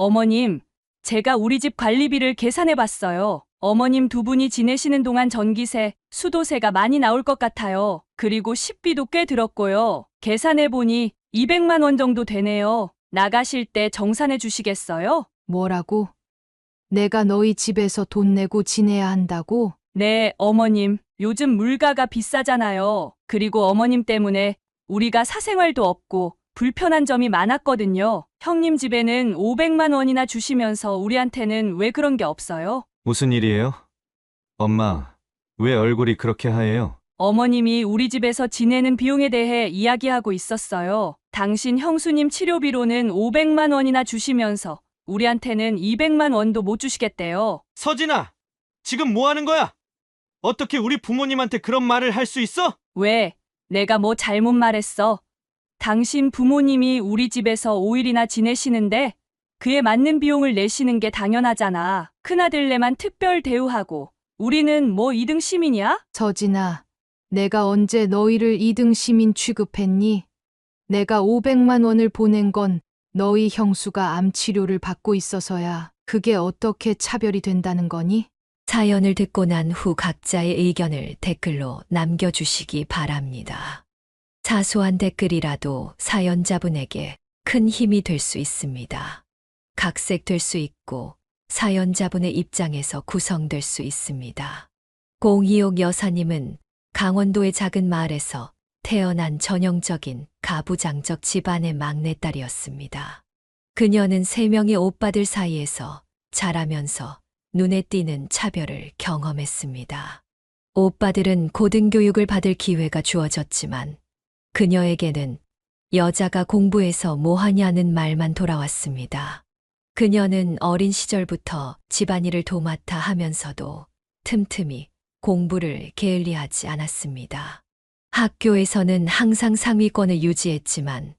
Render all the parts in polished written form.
어머님, 제가 우리 집 관리비를 계산해 봤어요. 어머님 두 분이 지내시는 동안 전기세, 수도세가 많이 나올 것 같아요. 그리고 식비도 꽤 들었고요. 계산해 보니 200만 원 정도 되네요. 나가실 때 정산해 주시겠어요? 뭐라고? 내가 너희 집에서 돈 내고 지내야 한다고? 네, 어머님. 요즘 물가가 비싸잖아요. 그리고 어머님 때문에 우리가 사생활도 없고 불편한 점이 많았거든요. 형님 집에는 500만 원이나 주시면서 우리한테는 왜 그런 게 없어요? 무슨 일이에요? 엄마, 왜 얼굴이 그렇게 하얘요? 어머님이 우리 집에서 지내는 비용에 대해 이야기하고 있었어요. 당신 형수님 치료비로는 500만 원이나 주시면서 우리한테는 200만 원도 못 주시겠대요. 서진아, 지금 뭐 하는 거야? 어떻게 우리 부모님한테 그런 말을 할 수 있어? 왜? 내가 뭐 잘못 말했어? 당신 부모님이 우리 집에서 5일이나 지내시는데 그에 맞는 비용을 내시는 게 당연하잖아. 큰아들네만 특별 대우하고 우리는 뭐 2등 시민이야? 서진아, 내가 언제 너희를 2등 시민 취급했니? 내가 500만 원을 보낸 건 너희 형수가 암 치료를 받고 있어서야. 그게 어떻게 차별이 된다는 거니? 사연을 듣고 난 후 각자의 의견을 댓글로 남겨주시기 바랍니다. 사소한 댓글이라도 사연자분에게 큰 힘이 될 수 있습니다. 각색될 수 있고 사연자분의 입장에서 구성될 수 있습니다. 026 여사님은 강원도의 작은 마을에서 태어난 전형적인 가부장적 집안의 막내딸이었습니다. 그녀는 3명의 오빠들 사이에서 자라면서 눈에 띄는 차별을 경험했습니다. 오빠들은 고등교육을 받을 기회가 주어졌지만 그녀에게는 여자가 공부해서 뭐하냐는 말만 돌아왔습니다. 그녀는 어린 시절부터 집안일을 도맡아 하면서도 틈틈이 공부를 게을리하지 않았습니다. 학교에서는 항상 상위권을 유지했지만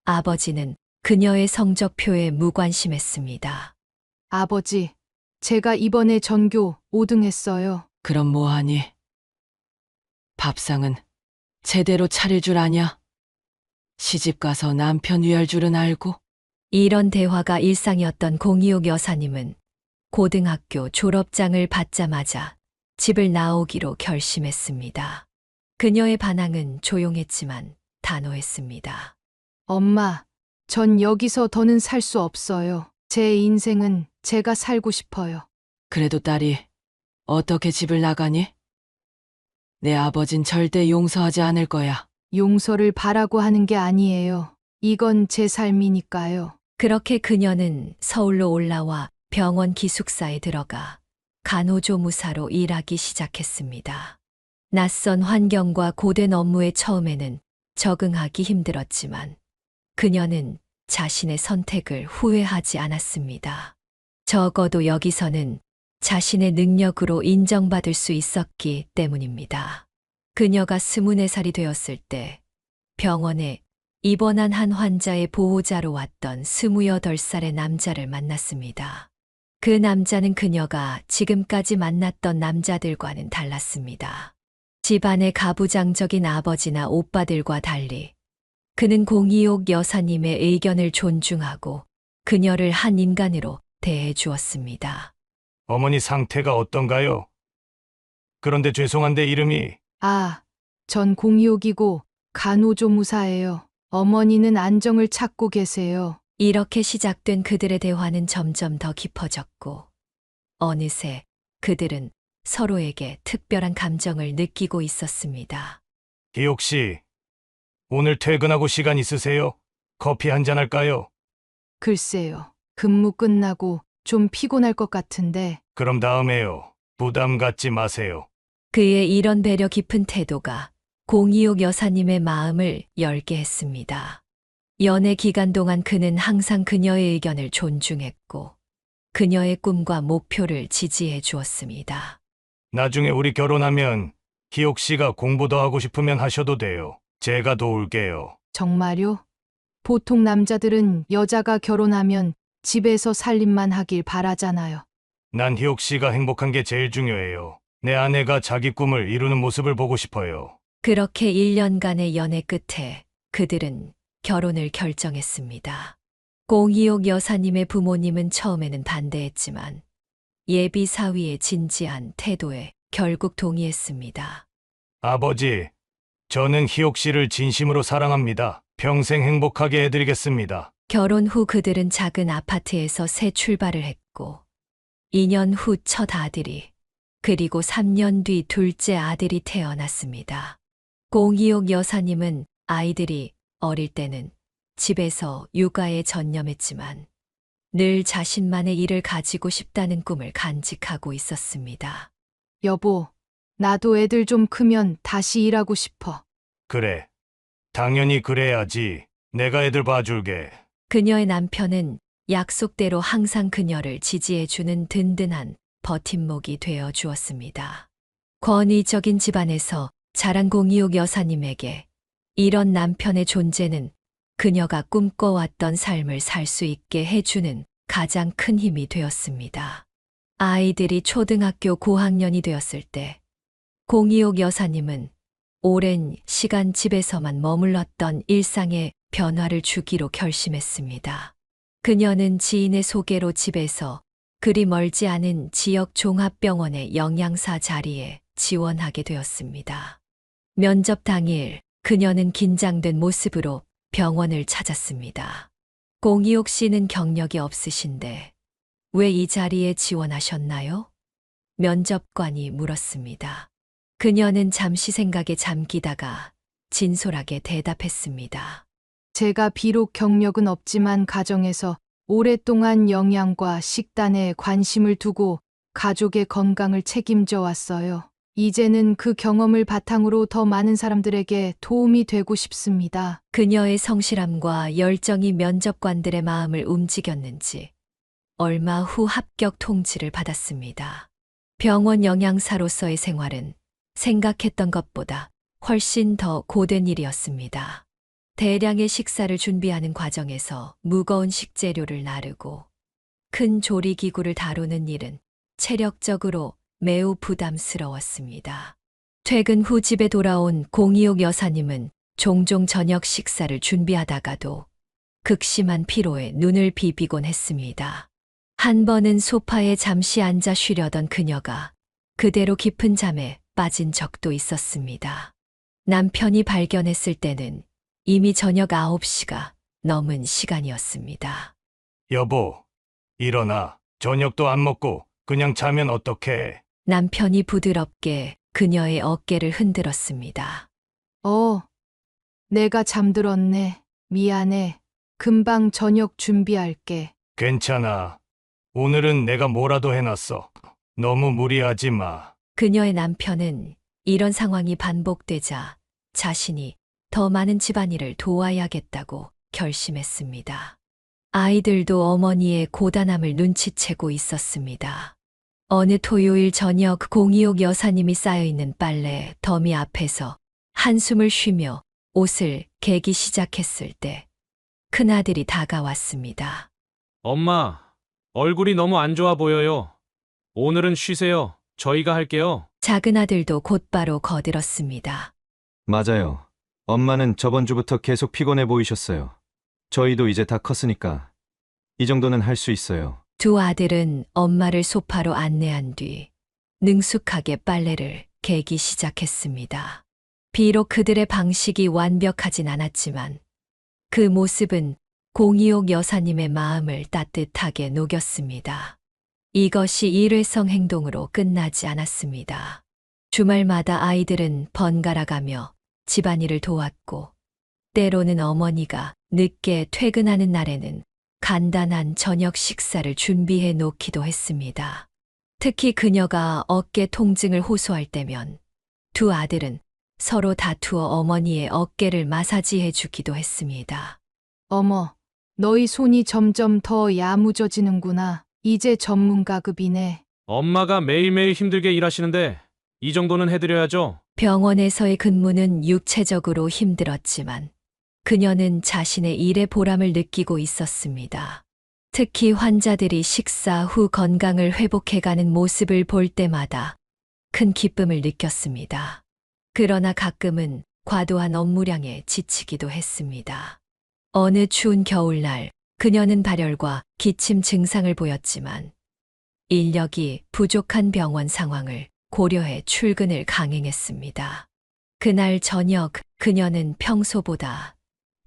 아버지는 그녀의 성적표에 무관심했습니다. 아버지, 제가 이번에 전교 5등 했어요. 그럼 뭐하니? 밥상은 제대로 차릴 줄 아냐? 시집 가서 남편 위할 줄은 알고? 이런 대화가 일상이었던 026 여사님은 고등학교 졸업장을 받자마자 집을 나오기로 결심했습니다. 그녀의 반항은 조용했지만 단호했습니다. 엄마, 전 여기서 더는 살 수 없어요. 제 인생은 제가 살고 싶어요. 그래도 딸이 어떻게 집을 나가니? 내 아버진 절대 용서하지 않을 거야. 용서를 바라고 하는 게 아니에요. 이건 제 삶이니까요. 그렇게 그녀는 서울로 올라와 병원 기숙사에 들어가 간호조무사로 일하기 시작했습니다. 낯선 환경과 고된 업무에 처음에는 적응하기 힘들었지만 그녀는 자신의 선택을 후회하지 않았습니다. 적어도 여기서는 자신의 능력으로 인정받을 수 있었기 때문입니다. 그녀가 24살이 되었을 때 병원에 입원한 한 환자의 보호자로 왔던 28살의 남자를 만났습니다. 그 남자는 그녀가 지금까지 만났던 남자들과는 달랐습니다. 집안의 가부장적인 아버지나 오빠들과 달리 그는 026 여사님의 의견을 존중하고 그녀를 한 인간으로 대해 주었습니다. 어머니 상태가 어떤가요? 그런데 죄송한데 이름이 아, 전 공이옥이고 간호조무사예요. 어머니는 안정을 찾고 계세요. 이렇게 시작된 그들의 대화는 점점 더 깊어졌고 어느새 그들은 서로에게 특별한 감정을 느끼고 있었습니다. 기옥 씨, 오늘 퇴근하고 시간 있으세요? 커피 한잔 할까요? 글쎄요. 근무 끝나고 좀 피곤할 것 같은데 그럼 다음에요. 부담 갖지 마세요. 그의 이런 배려 깊은 태도가 026 여사님의 마음을 열게 했습니다. 연애 기간 동안 그는 항상 그녀의 의견을 존중했고 그녀의 꿈과 목표를 지지해 주었습니다. 나중에 우리 결혼하면 기옥 씨가 공부 더 하고 싶으면 하셔도 돼요. 제가 도울게요. 정말요? 보통 남자들은 여자가 결혼하면 집에서 살림만 하길 바라잖아요. 난 희옥 씨가 행복한 게 제일 중요해요. 내 아내가 자기 꿈을 이루는 모습을 보고 싶어요. 그렇게 1년간의 연애 끝에 그들은 결혼을 결정했습니다. 공이옥 여사님의 부모님은 처음에는 반대했지만 예비 사위의 진지한 태도에 결국 동의했습니다. 아버지, 저는 희옥 씨를 진심으로 사랑합니다. 평생 행복하게 해드리겠습니다. 결혼 후 그들은 작은 아파트에서 새 출발을 했고 2년 후 첫 아들이 그리고 3년 뒤 둘째 아들이 태어났습니다. 공이옥 여사님은 아이들이 어릴 때는 집에서 육아에 전념했지만 늘 자신만의 일을 가지고 싶다는 꿈을 간직하고 있었습니다. 여보, 나도 애들 좀 크면 다시 일하고 싶어. 그래. 당연히 그래야지. 내가 애들 봐줄게. 그녀의 남편은 약속대로 항상 그녀를 지지해주는 든든한 버팀목이 되어 주었습니다. 권위적인 집안에서 자란 공이옥 여사님에게 이런 남편의 존재는 그녀가 꿈꿔왔던 삶을 살 수 있게 해주는 가장 큰 힘이 되었습니다. 아이들이 초등학교 고학년이 되었을 때 공이옥 여사님은 오랜 시간 집에서만 머물렀던 일상에 변화를 주기로 결심했습니다. 그녀는 지인의 소개로 집에서 그리 멀지 않은 지역 종합병원의 영양사 자리에 지원하게 되었습니다. 면접 당일 그녀는 긴장된 모습으로 병원을 찾았습니다. 공이옥 씨는 경력이 없으신데 왜 이 자리에 지원하셨나요? 면접관이 물었습니다. 그녀는 잠시 생각에 잠기다가 진솔하게 대답했습니다. 제가 비록 경력은 없지만 가정에서 오랫동안 영양과 식단에 관심을 두고 가족의 건강을 책임져 왔어요. 이제는 그 경험을 바탕으로 더 많은 사람들에게 도움이 되고 싶습니다. 그녀의 성실함과 열정이 면접관들의 마음을 움직였는지 얼마 후 합격 통지를 받았습니다. 병원 영양사로서의 생활은 생각했던 것보다 훨씬 더 고된 일이었습니다. 대량의 식사를 준비하는 과정에서 무거운 식재료를 나르고 큰 조리기구를 다루는 일은 체력적으로 매우 부담스러웠습니다. 퇴근 후 집에 돌아온 공이옥 여사님은 종종 저녁 식사를 준비하다가도 극심한 피로에 눈을 비비곤 했습니다. 한 번은 소파에 잠시 앉아 쉬려던 그녀가 그대로 깊은 잠에 빠진 적도 있었습니다. 남편이 발견했을 때는 이미 저녁 9시가 넘은 시간이었습니다. 여보, 일어나. 저녁도 안 먹고 그냥 자면 어떡해. 남편이 부드럽게 그녀의 어깨를 흔들었습니다. 내가 잠들었네. 미안해. 금방 저녁 준비할게. 괜찮아. 오늘은 내가 뭐라도 해놨어. 너무 무리하지 마. 그녀의 남편은 이런 상황이 반복되자 자신이 더 많은 집안일을 도와야겠다고 결심했습니다. 아이들도 어머니의 고단함을 눈치채고 있었습니다. 어느 토요일 저녁 공이옥 여사님이 쌓여있는 빨래 더미 앞에서 한숨을 쉬며 옷을 개기 시작했을 때 큰아들이 다가왔습니다. 엄마, 얼굴이 너무 안 좋아 보여요. 오늘은 쉬세요. 저희가 할게요. 작은 아들도 곧바로 거들었습니다. 맞아요. 엄마는 저번 주부터 계속 피곤해 보이셨어요. 저희도 이제 다 컸으니까 이 정도는 할 수 있어요. 두 아들은 엄마를 소파로 안내한 뒤 능숙하게 빨래를 개기 시작했습니다. 비록 그들의 방식이 완벽하진 않았지만 그 모습은 공이옥 여사님의 마음을 따뜻하게 녹였습니다. 이것이 일회성 행동으로 끝나지 않았습니다. 주말마다 아이들은 번갈아가며 집안일을 도왔고 때로는 어머니가 늦게 퇴근하는 날에는 간단한 저녁 식사를 준비해 놓기도 했습니다. 특히 그녀가 어깨 통증을 호소할 때면 두 아들은 서로 다투어 어머니의 어깨를 마사지해 주기도 했습니다. 어머, 너희 손이 점점 더 야무져지는구나. 이제 전문가급이네. 엄마가 매일매일 힘들게 일하시는데 이 정도는 해드려야죠. 병원에서의 근무는 육체적으로 힘들었지만 그녀는 자신의 일의 보람을 느끼고 있었습니다. 특히 환자들이 식사 후 건강을 회복해가는 모습을 볼 때마다 큰 기쁨을 느꼈습니다. 그러나 가끔은 과도한 업무량에 지치기도 했습니다. 어느 추운 겨울날 그녀는 발열과 기침 증상을 보였지만 인력이 부족한 병원 상황을 고려해 출근을 강행했습니다. 그날 저녁 그녀는 평소보다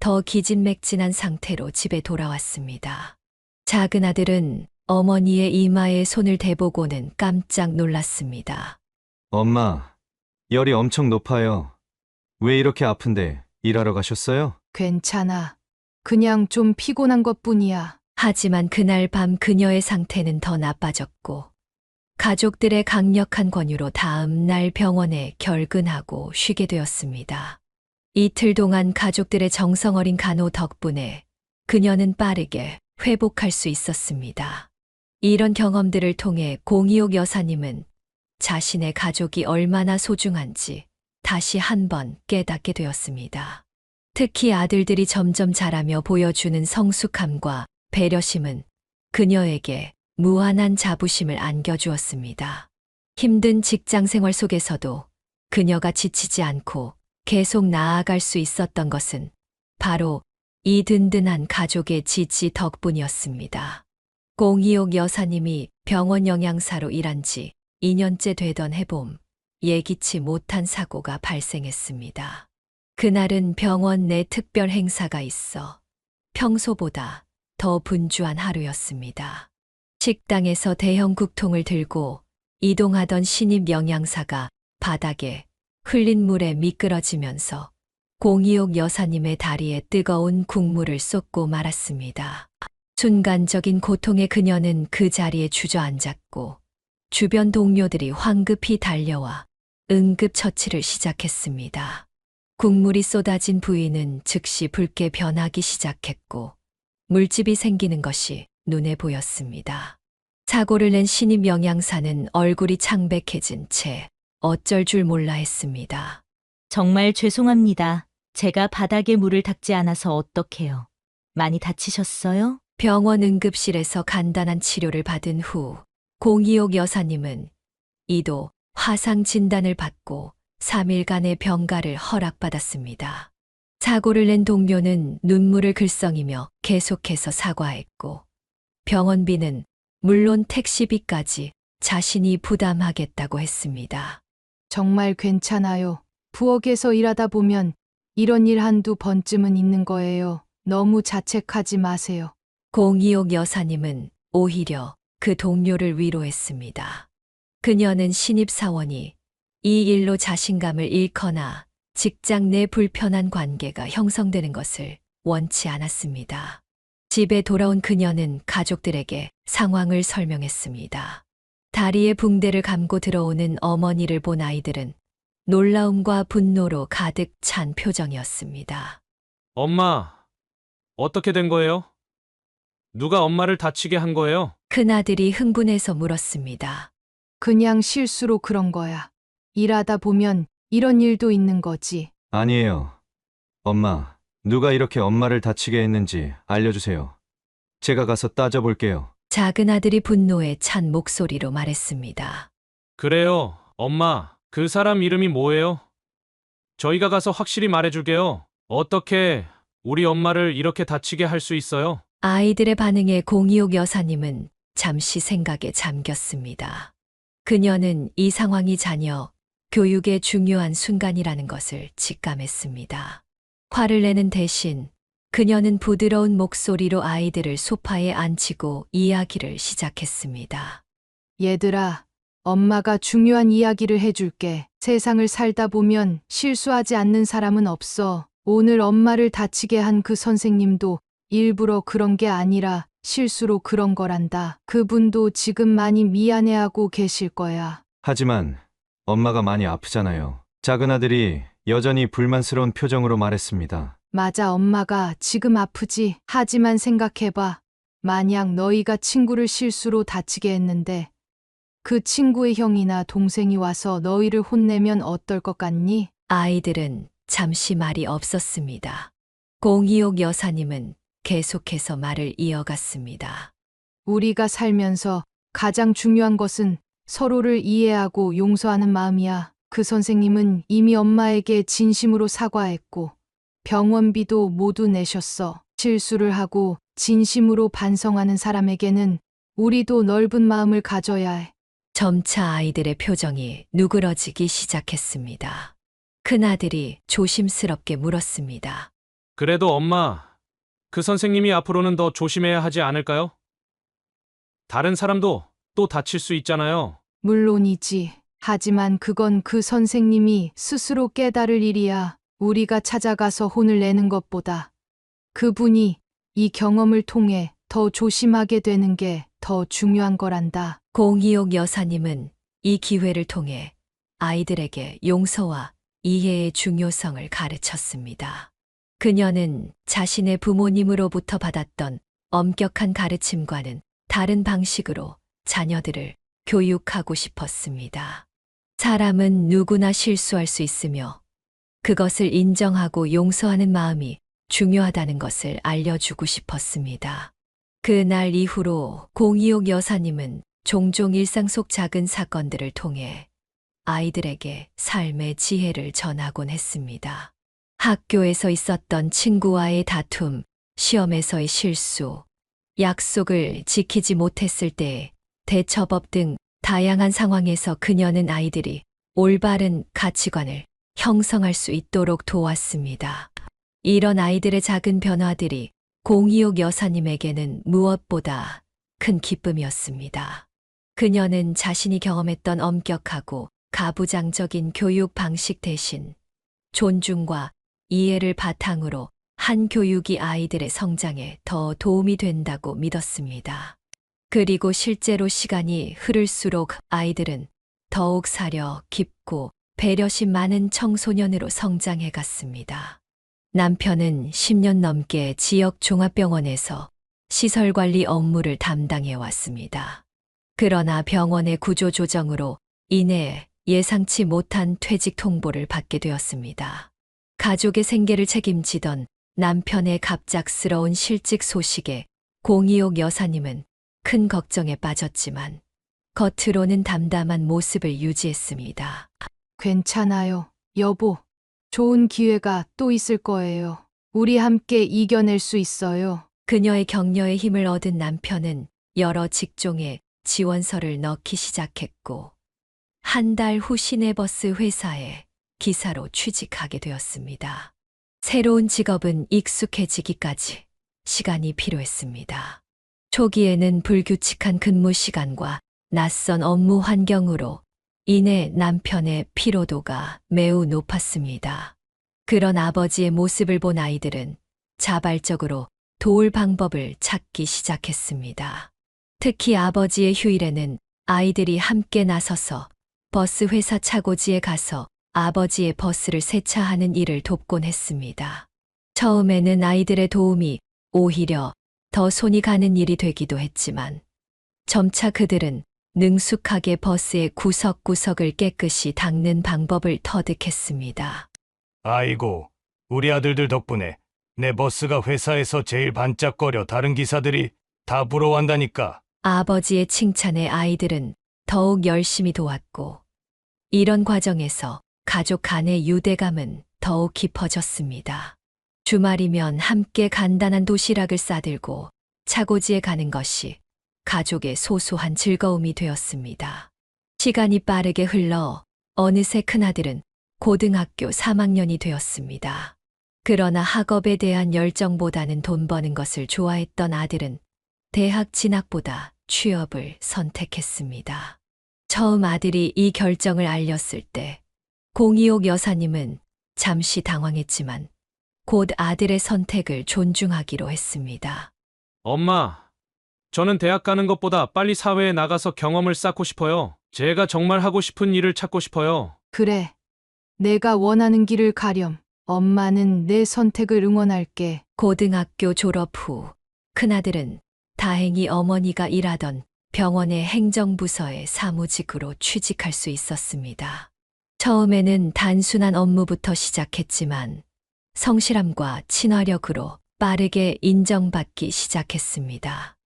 더 기진맥진한 상태로 집에 돌아왔습니다. 작은 아들은 어머니의 이마에 손을 대보고는 깜짝 놀랐습니다. 엄마, 열이 엄청 높아요. 왜 이렇게 아픈데 일하러 가셨어요? 괜찮아. 그냥 좀 피곤한 것뿐이야. 하지만 그날 밤 그녀의 상태는 더 나빠졌고 가족들의 강력한 권유로 다음 날 병원에 결근하고 쉬게 되었습니다. 이틀 동안 가족들의 정성 어린 간호 덕분에 그녀는 빠르게 회복할 수 있었습니다. 이런 경험들을 통해 공이옥 여사님은 자신의 가족이 얼마나 소중한지 다시 한번 깨닫게 되었습니다. 특히 아들들이 점점 자라며 보여주는 성숙함과 배려심은 그녀에게 무한한 자부심을 안겨주었습니다. 힘든 직장 생활 속에서도 그녀가 지치지 않고 계속 나아갈 수 있었던 것은 바로 이 든든한 가족의 지지 덕분이었습니다. 공이옥 여사님이 병원 영양사로 일한 지 2년째 되던 해봄, 예기치 못한 사고가 발생했습니다. 그날은 병원 내 특별 행사가 있어 평소보다 더 분주한 하루였습니다. 식당에서 대형 국통을 들고 이동하던 신입 영양사가 바닥에 흘린 물에 미끄러지면서 공이옥 여사님의 다리에 뜨거운 국물을 쏟고 말았습니다. 순간적인 고통에 그녀는 그 자리에 주저앉았고 주변 동료들이 황급히 달려와 응급처치를 시작했습니다. 국물이 쏟아진 부위는 즉시 붉게 변하기 시작했고 물집이 생기는 것이 눈에 보였습니다. 사고를 낸 신입 영양사는 얼굴이 창백해진 채 어쩔 줄 몰라 했습니다. 정말 죄송합니다. 제가 바닥에 물을 닦지 않아서 어떡해요. 많이 다치셨어요? 병원 응급실에서 간단한 치료를 받은 후 공이옥 여사님은 이도 화상 진단을 받고 3일간의 병가를 허락받았습니다. 사고를 낸 동료는 눈물을 글썽이며 계속해서 사과했고 병원비는 물론 택시비까지 자신이 부담하겠다고 했습니다. 정말 괜찮아요. 부엌에서 일하다 보면 이런 일 한두 번쯤은 있는 거예요. 너무 자책하지 마세요. 공이옥 여사님은 오히려 그 동료를 위로했습니다. 그녀는 신입사원이 이 일로 자신감을 잃거나 직장 내 불편한 관계가 형성되는 것을 원치 않았습니다. 집에 돌아온 그녀는 가족들에게 상황을 설명했습니다. 다리에 붕대를 감고 들어오는 어머니를 본 아이들은 놀라움과 분노로 가득 찬 표정이었습니다. 엄마, 어떻게 된 거예요? 누가 엄마를 다치게 한 거예요? 큰아들이 흥분해서 물었습니다. 그냥 실수로 그런 거야. 일하다 보면 이런 일도 있는 거지. 아니에요. 엄마, 누가 이렇게 엄마를 다치게 했는지 알려주세요. 제가 가서 따져볼게요. 작은 아들이 분노에 찬 목소리로 말했습니다. 그래요, 엄마. 그 사람 이름이 뭐예요? 저희가 가서 확실히 말해줄게요. 어떻게 우리 엄마를 이렇게 다치게 할 수 있어요? 아이들의 반응에 공이옥 여사님은 잠시 생각에 잠겼습니다. 그녀는 이 상황이 자녀 교육의 중요한 순간이라는 것을 직감했습니다. 화를 내는 대신 그녀는 부드러운 목소리로 아이들을 소파에 앉히고 이야기를 시작했습니다. 얘들아, 엄마가 중요한 이야기를 해줄게. 세상을 살다 보면 실수하지 않는 사람은 없어. 오늘 엄마를 다치게 한 그 선생님도 일부러 그런 게 아니라 실수로 그런 거란다. 그분도 지금 많이 미안해하고 계실 거야. 하지만 엄마가 많이 아프잖아요. 작은 아들이 여전히 불만스러운 표정으로 말했습니다. 맞아, 엄마가 지금 아프지. 하지만 생각해봐. 만약 너희가 친구를 실수로 다치게 했는데 그 친구의 형이나 동생이 와서 너희를 혼내면 어떨 것 같니? 아이들은 잠시 말이 없었습니다. 공이옥 여사님은 계속해서 말을 이어갔습니다. 우리가 살면서 가장 중요한 것은 서로를 이해하고 용서하는 마음이야. 그 선생님은 이미 엄마에게 진심으로 사과했고 병원비도 모두 내셨어. 실수를 하고 진심으로 반성하는 사람에게는 우리도 넓은 마음을 가져야 해. 점차 아이들의 표정이 누그러지기 시작했습니다. 큰아들이 조심스럽게 물었습니다. 그래도 엄마, 그 선생님이 앞으로는 더 조심해야 하지 않을까요? 다른 사람도 또 다칠 수 있잖아요. 물론이지. 하지만 그건 그 선생님이 스스로 깨달을 일이야. 우리가 찾아가서 혼을 내는 것보다 그분이 이 경험을 통해 더 조심하게 되는 게 더 중요한 거란다. 공이옥 여사님은 이 기회를 통해 아이들에게 용서와 이해의 중요성을 가르쳤습니다. 그녀는 자신의 부모님으로부터 받았던 엄격한 가르침과는 다른 방식으로 자녀들을 교육하고 싶었습니다. 사람은 누구나 실수할 수 있으며 그것을 인정하고 용서하는 마음이 중요하다는 것을 알려주고 싶었습니다. 그날 이후로 공이옥 여사님은 종종 일상 속 작은 사건들을 통해 아이들에게 삶의 지혜를 전하곤 했습니다. 학교에서 있었던 친구와의 다툼, 시험에서의 실수, 약속을 지키지 못했을 때의 대처법 등 다양한 상황에서 그녀는 아이들이 올바른 가치관을 형성할 수 있도록 도왔습니다. 이런 아이들의 작은 변화들이 공이옥 여사님에게는 무엇보다 큰 기쁨이었습니다. 그녀는 자신이 경험했던 엄격하고 가부장적인 교육 방식 대신 존중과 이해를 바탕으로 한 교육이 아이들의 성장에 더 도움이 된다고 믿었습니다. 그리고 실제로 시간이 흐를수록 아이들은 더욱 사려 깊고 배려심 많은 청소년으로 성장해 갔습니다. 남편은 10년 넘게 지역 종합병원에서 시설관리 업무를 담당해 왔습니다. 그러나 병원의 구조 조정으로 인해 예상치 못한 퇴직 통보를 받게 되었습니다. 가족의 생계를 책임지던 남편의 갑작스러운 실직 소식에 공이옥 여사님은 큰 걱정에 빠졌지만 겉으로는 담담한 모습을 유지했습니다. 괜찮아요, 여보. 좋은 기회가 또 있을 거예요. 우리 함께 이겨낼 수 있어요. 그녀의 격려에 힘을 얻은 남편은 여러 직종에 지원서를 넣기 시작했고 한 달 후 시내버스 회사에 기사로 취직하게 되었습니다. 새로운 직업은 익숙해지기까지 시간이 필요했습니다. 초기에는 불규칙한 근무 시간과 낯선 업무 환경으로 인해 남편의 피로도가 매우 높았습니다. 그런 아버지의 모습을 본 아이들은 자발적으로 도울 방법을 찾기 시작했습니다. 특히 아버지의 휴일에는 아이들이 함께 나서서 버스 회사 차고지에 가서 아버지의 버스를 세차하는 일을 돕곤 했습니다. 처음에는 아이들의 도움이 오히려 더 손이 가는 일이 되기도 했지만 점차 그들은 능숙하게 버스의 구석구석을 깨끗이 닦는 방법을 터득했습니다. 아이고, 우리 아들들 덕분에 내 버스가 회사에서 제일 반짝거려 다른 기사들이 다 부러워한다니까. 아버지의 칭찬에 아이들은 더욱 열심히 도왔고 이런 과정에서 가족 간의 유대감은 더욱 깊어졌습니다. 주말이면 함께 간단한 도시락을 싸들고 차고지에 가는 것이 가족의 소소한 즐거움이 되었습니다. 시간이 빠르게 흘러 어느새 큰아들은 고등학교 3학년이 되었습니다. 그러나 학업에 대한 열정보다는 돈 버는 것을 좋아했던 아들은 대학 진학보다 취업을 선택했습니다. 처음 아들이 이 결정을 알렸을 때 공이옥 여사님은 잠시 당황했지만 곧 아들의 선택을 존중하기로 했습니다. 엄마, 저는 대학 가는 것보다 빨리 사회에 나가서 경험을 쌓고 싶어요. 제가 정말 하고 싶은 일을 찾고 싶어요. 그래. 내가 원하는 길을 가렴. 엄마는 내 선택을 응원할게. 고등학교 졸업 후 큰아들은 다행히 어머니가 일하던 병원의 행정부서에 사무직으로 취직할 수 있었습니다. 처음에는 단순한 업무부터 시작했지만 성실함과 친화력으로 빠르게 인정받기 시작했습니다.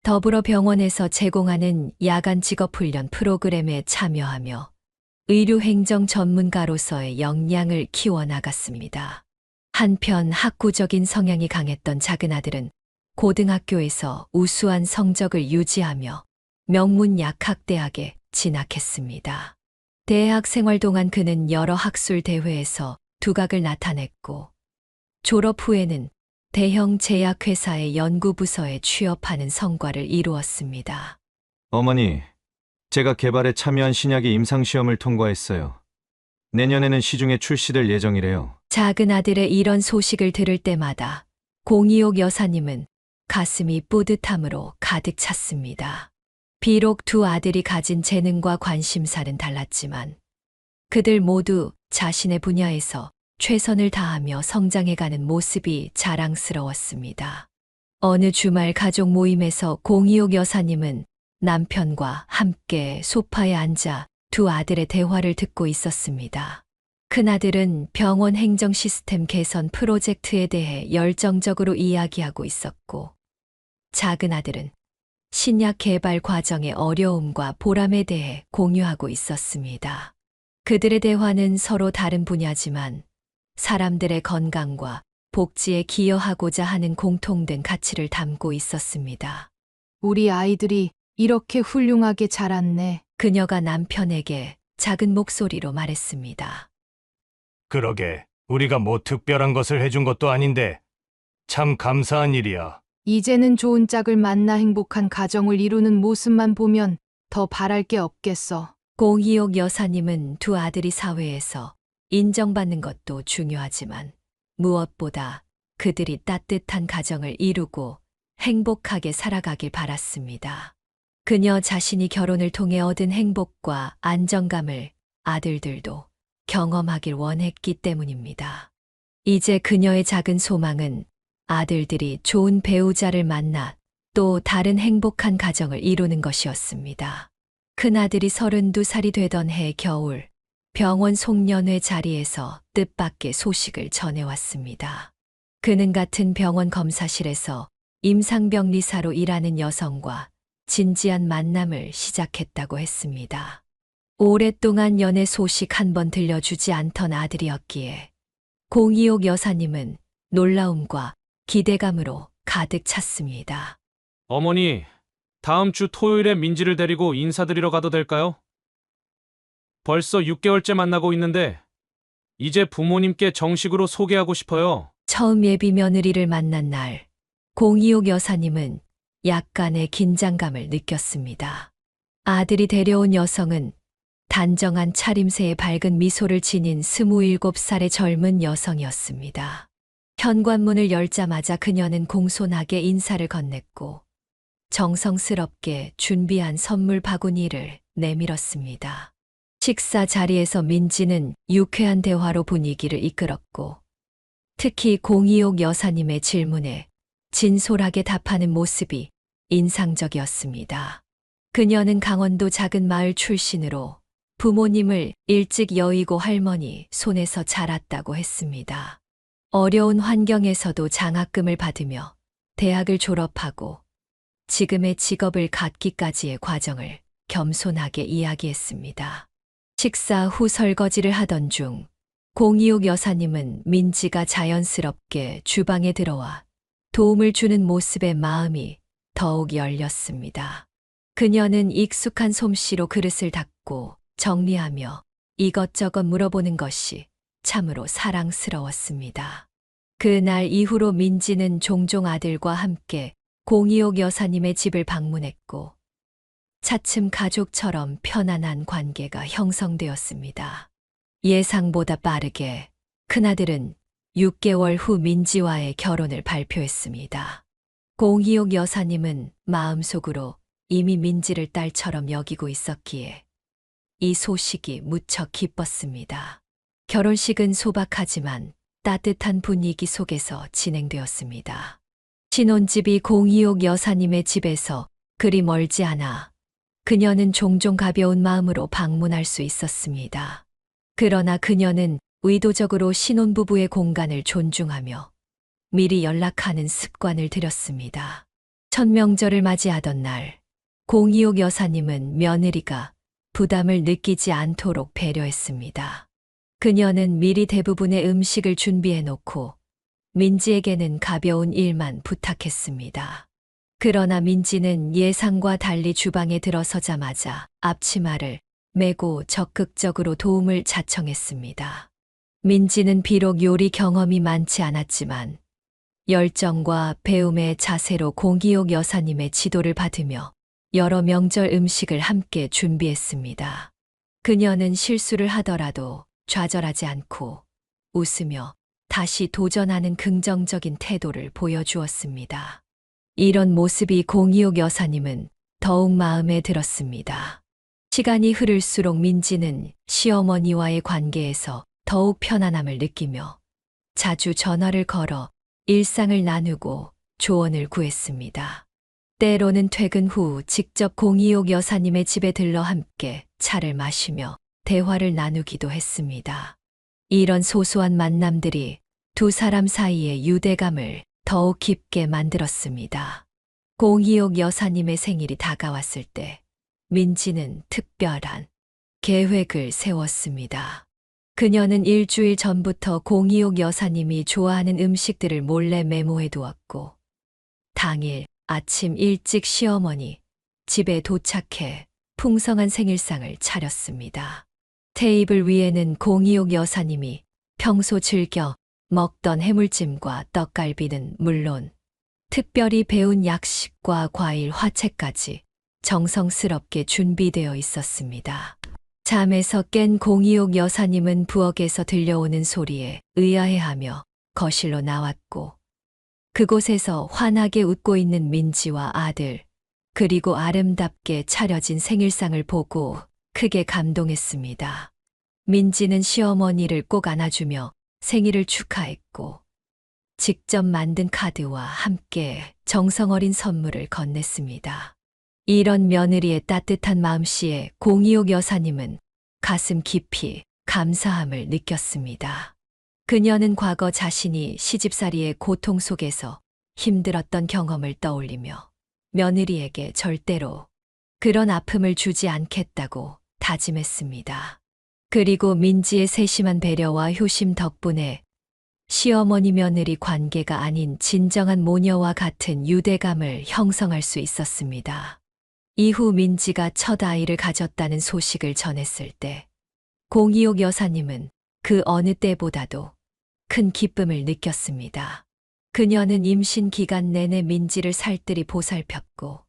더불어 병원에서 제공하는 야간 직업훈련 프로그램에 참여하며 의료행정 전문가로서의 역량을 키워나갔습니다. 한편 학구적인 성향이 강했던 작은아들은 고등학교에서 우수한 성적을 유지하며 명문 약학대학에 진학했습니다. 대학 생활 동안 그는 여러 학술 대회에서 두각을 나타냈고 졸업 후에는 대형 제약회사의 연구부서에 취업하는 성과를 이루었습니다. 어머니, 제가 개발에 참여한 신약이 임상시험을 통과했어요. 내년에는 시중에 출시될 예정이래요. 작은 아들의 이런 소식을 들을 때마다 공이옥 여사님은 가슴이 뿌듯함으로 가득 찼습니다. 비록 두 아들이 가진 재능과 관심사는 달랐지만 그들 모두 자신의 분야에서 최선을 다하며 성장해가는 모습이 자랑스러웠습니다. 어느 주말 가족 모임에서 공이옥 여사님은 남편과 함께 소파에 앉아 두 아들의 대화를 듣고 있었습니다. 큰아들은 병원 행정 시스템 개선 프로젝트에 대해 열정적으로 이야기하고 있었고, 작은 아들은 신약 개발 과정의 어려움과 보람에 대해 공유하고 있었습니다. 그들의 대화는 서로 다른 분야지만 사람들의 건강과 복지에 기여하고자 하는 공통된 가치를 담고 있었습니다. 우리 아이들이 이렇게 훌륭하게 자랐네. 그녀가 남편에게 작은 목소리로 말했습니다. 그러게, 우리가 뭐 특별한 것을 해준 것도 아닌데 참 감사한 일이야. 이제는 좋은 짝을 만나 행복한 가정을 이루는 모습만 보면 더 바랄 게 없겠어. 공희옥 여사님은 두 아들이 사회에서 인정받는 것도 중요하지만 무엇보다 그들이 따뜻한 가정을 이루고 행복하게 살아가길 바랐습니다. 그녀 자신이 결혼을 통해 얻은 행복과 안정감을 아들들도 경험하길 원했기 때문입니다. 이제 그녀의 작은 소망은 아들들이 좋은 배우자를 만나 또 다른 행복한 가정을 이루는 것이었습니다. 큰아들이 32살이 되던 해 겨울, 병원 송년회 자리에서 뜻밖의 소식을 전해왔습니다. 그는 같은 병원 검사실에서 임상병리사로 일하는 여성과 진지한 만남을 시작했다고 했습니다. 오랫동안 연애 소식 한 번 들려주지 않던 아들이었기에 공희옥 여사님은 놀라움과 기대감으로 가득 찼습니다. 어머니, 다음 주 토요일에 민지를 데리고 인사드리러 가도 될까요? 벌써 6개월째 만나고 있는데 이제 부모님께 정식으로 소개하고 싶어요. 처음 예비 며느리를 만난 날, 공희옥 여사님은 약간의 긴장감을 느꼈습니다. 아들이 데려온 여성은 단정한 차림새에 밝은 미소를 지닌 27살의 젊은 여성이었습니다. 현관문을 열자마자 그녀는 공손하게 인사를 건넸고 정성스럽게 준비한 선물 바구니를 내밀었습니다. 식사 자리에서 민지는 유쾌한 대화로 분위기를 이끌었고 특히 공희옥 여사님의 질문에 진솔하게 답하는 모습이 인상적이었습니다. 그녀는 강원도 작은 마을 출신으로 부모님을 일찍 여의고 할머니 손에서 자랐다고 했습니다. 어려운 환경에서도 장학금을 받으며 대학을 졸업하고 지금의 직업을 갖기까지의 과정을 겸손하게 이야기했습니다. 식사 후 설거지를 하던 중 공희옥 여사님은 민지가 자연스럽게 주방에 들어와 도움을 주는 모습에 마음이 더욱 열렸습니다. 그녀는 익숙한 솜씨로 그릇을 닦고 정리하며 이것저것 물어보는 것이 참으로 사랑스러웠습니다. 그날 이후로 민지는 종종 아들과 함께 공희옥 여사님의 집을 방문했고 차츰 가족처럼 편안한 관계가 형성되었습니다. 예상보다 빠르게 큰아들은 6개월 후 민지와의 결혼을 발표했습니다. 공희옥 여사님은 마음속으로 이미 민지를 딸처럼 여기고 있었기에 이 소식이 무척 기뻤습니다. 결혼식은 소박하지만 따뜻한 분위기 속에서 진행되었습니다. 신혼집이 공희옥 여사님의 집에서 그리 멀지 않아 그녀는 종종 가벼운 마음으로 방문할 수 있었습니다. 그러나 그녀는 의도적으로 신혼부부의 공간을 존중하며 미리 연락하는 습관을 들였습니다. 첫 명절을 맞이하던 날, 공희옥 여사님은 며느리가 부담을 느끼지 않도록 배려했습니다. 그녀는 미리 대부분의 음식을 준비해 놓고 민지에게는 가벼운 일만 부탁했습니다. 그러나 민지는 예상과 달리 주방에 들어서자마자 앞치마를 메고 적극적으로 도움을 자청했습니다. 민지는 비록 요리 경험이 많지 않았지만 열정과 배움의 자세로 공기옥 여사님의 지도를 받으며 여러 명절 음식을 함께 준비했습니다. 그녀는 실수를 하더라도 좌절하지 않고 웃으며 다시 도전하는 긍정적인 태도를 보여주었습니다. 이런 모습이 공이옥 여사님은 더욱 마음에 들었습니다. 시간이 흐를수록 민지는 시어머니와의 관계에서 더욱 편안함을 느끼며 자주 전화를 걸어 일상을 나누고 조언을 구했습니다. 때로는 퇴근 후 직접 공이옥 여사님의 집에 들러 함께 차를 마시며 대화를 나누기도 했습니다. 이런 소소한 만남들이 두 사람 사이의 유대감을 더욱 깊게 만들었습니다. 공이옥 여사님의 생일이 다가왔을 때 민지는 특별한 계획을 세웠습니다. 그녀는 일주일 전부터 공이옥 여사님이 좋아하는 음식들을 몰래 메모해 두었고 당일 아침 일찍 시어머니 집에 도착해 풍성한 생일상을 차렸습니다. 테이블 위에는 공이옥 여사님이 평소 즐겨 먹던 해물찜과 떡갈비는 물론 특별히 배운 약식과 과일 화채까지 정성스럽게 준비되어 있었습니다. 잠에서 깬 공이옥 여사님은 부엌에서 들려오는 소리에 의아해하며 거실로 나왔고 그곳에서 환하게 웃고 있는 민지와 아들 그리고 아름답게 차려진 생일상을 보고 크게 감동했습니다. 민지는 시어머니를 꼭 안아주며 생일을 축하했고 직접 만든 카드와 함께 정성 어린 선물을 건넸습니다. 이런 며느리의 따뜻한 마음씨에 공이옥 여사님은 가슴 깊이 감사함을 느꼈습니다. 그녀는 과거 자신이 시집살이의 고통 속에서 힘들었던 경험을 떠올리며 며느리에게 절대로 그런 아픔을 주지 않겠다고 다짐했습니다. 그리고 민지의 세심한 배려와 효심 덕분에 시어머니 며느리 관계가 아닌 진정한 모녀와 같은 유대감을 형성할 수 있었습니다. 이후 민지가 첫 아이를 가졌다는 소식을 전했을 때 공이옥 여사님은 그 어느 때보다도 큰 기쁨을 느꼈습니다. 그녀는 임신 기간 내내 민지를 살뜰히 보살폈고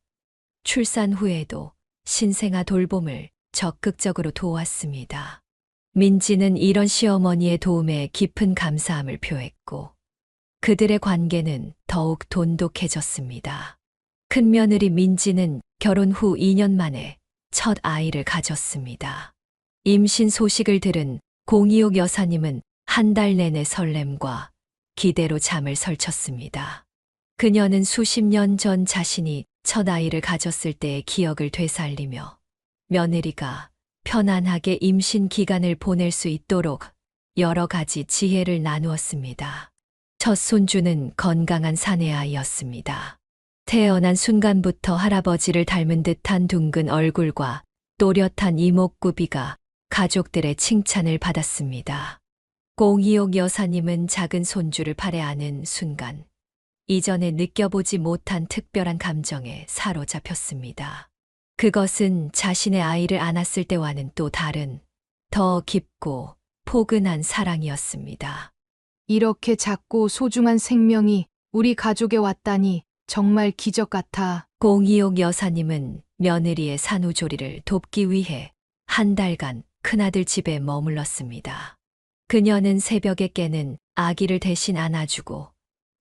출산 후에도 신생아 돌봄을 적극적으로 도왔습니다. 민지는 이런 시어머니의 도움에 깊은 감사함을 표했고 그들의 관계는 더욱 돈독해졌습니다. 큰며느리 민지는 결혼 후 2년 만에 첫 아이를 가졌습니다. 임신 소식을 들은 공이옥 여사님은 한 달 내내 설렘과 기대로 잠을 설쳤습니다. 그녀는 수십 년 전 자신이 첫 아이를 가졌을 때의 기억을 되살리며 며느리가 편안하게 임신 기간을 보낼 수 있도록 여러 가지 지혜를 나누었습니다. 첫 손주는 건강한 사내아이였습니다. 태어난 순간부터 할아버지를 닮은 듯한 둥근 얼굴과 또렷한 이목구비가 가족들의 칭찬을 받았습니다. 공이옥 여사님은 작은 손주를 팔에 안은 순간 이전에 느껴보지 못한 특별한 감정에 사로잡혔습니다. 그것은 자신의 아이를 안았을 때와는 또 다른 더 깊고 포근한 사랑이었습니다. 이렇게 작고 소중한 생명이 우리 가족에 왔다니 정말 기적 같아. 공이옥 여사님은 며느리의 산후조리를 돕기 위해 한 달간 큰아들 집에 머물렀습니다. 그녀는 새벽에 깨는 아기를 대신 안아주고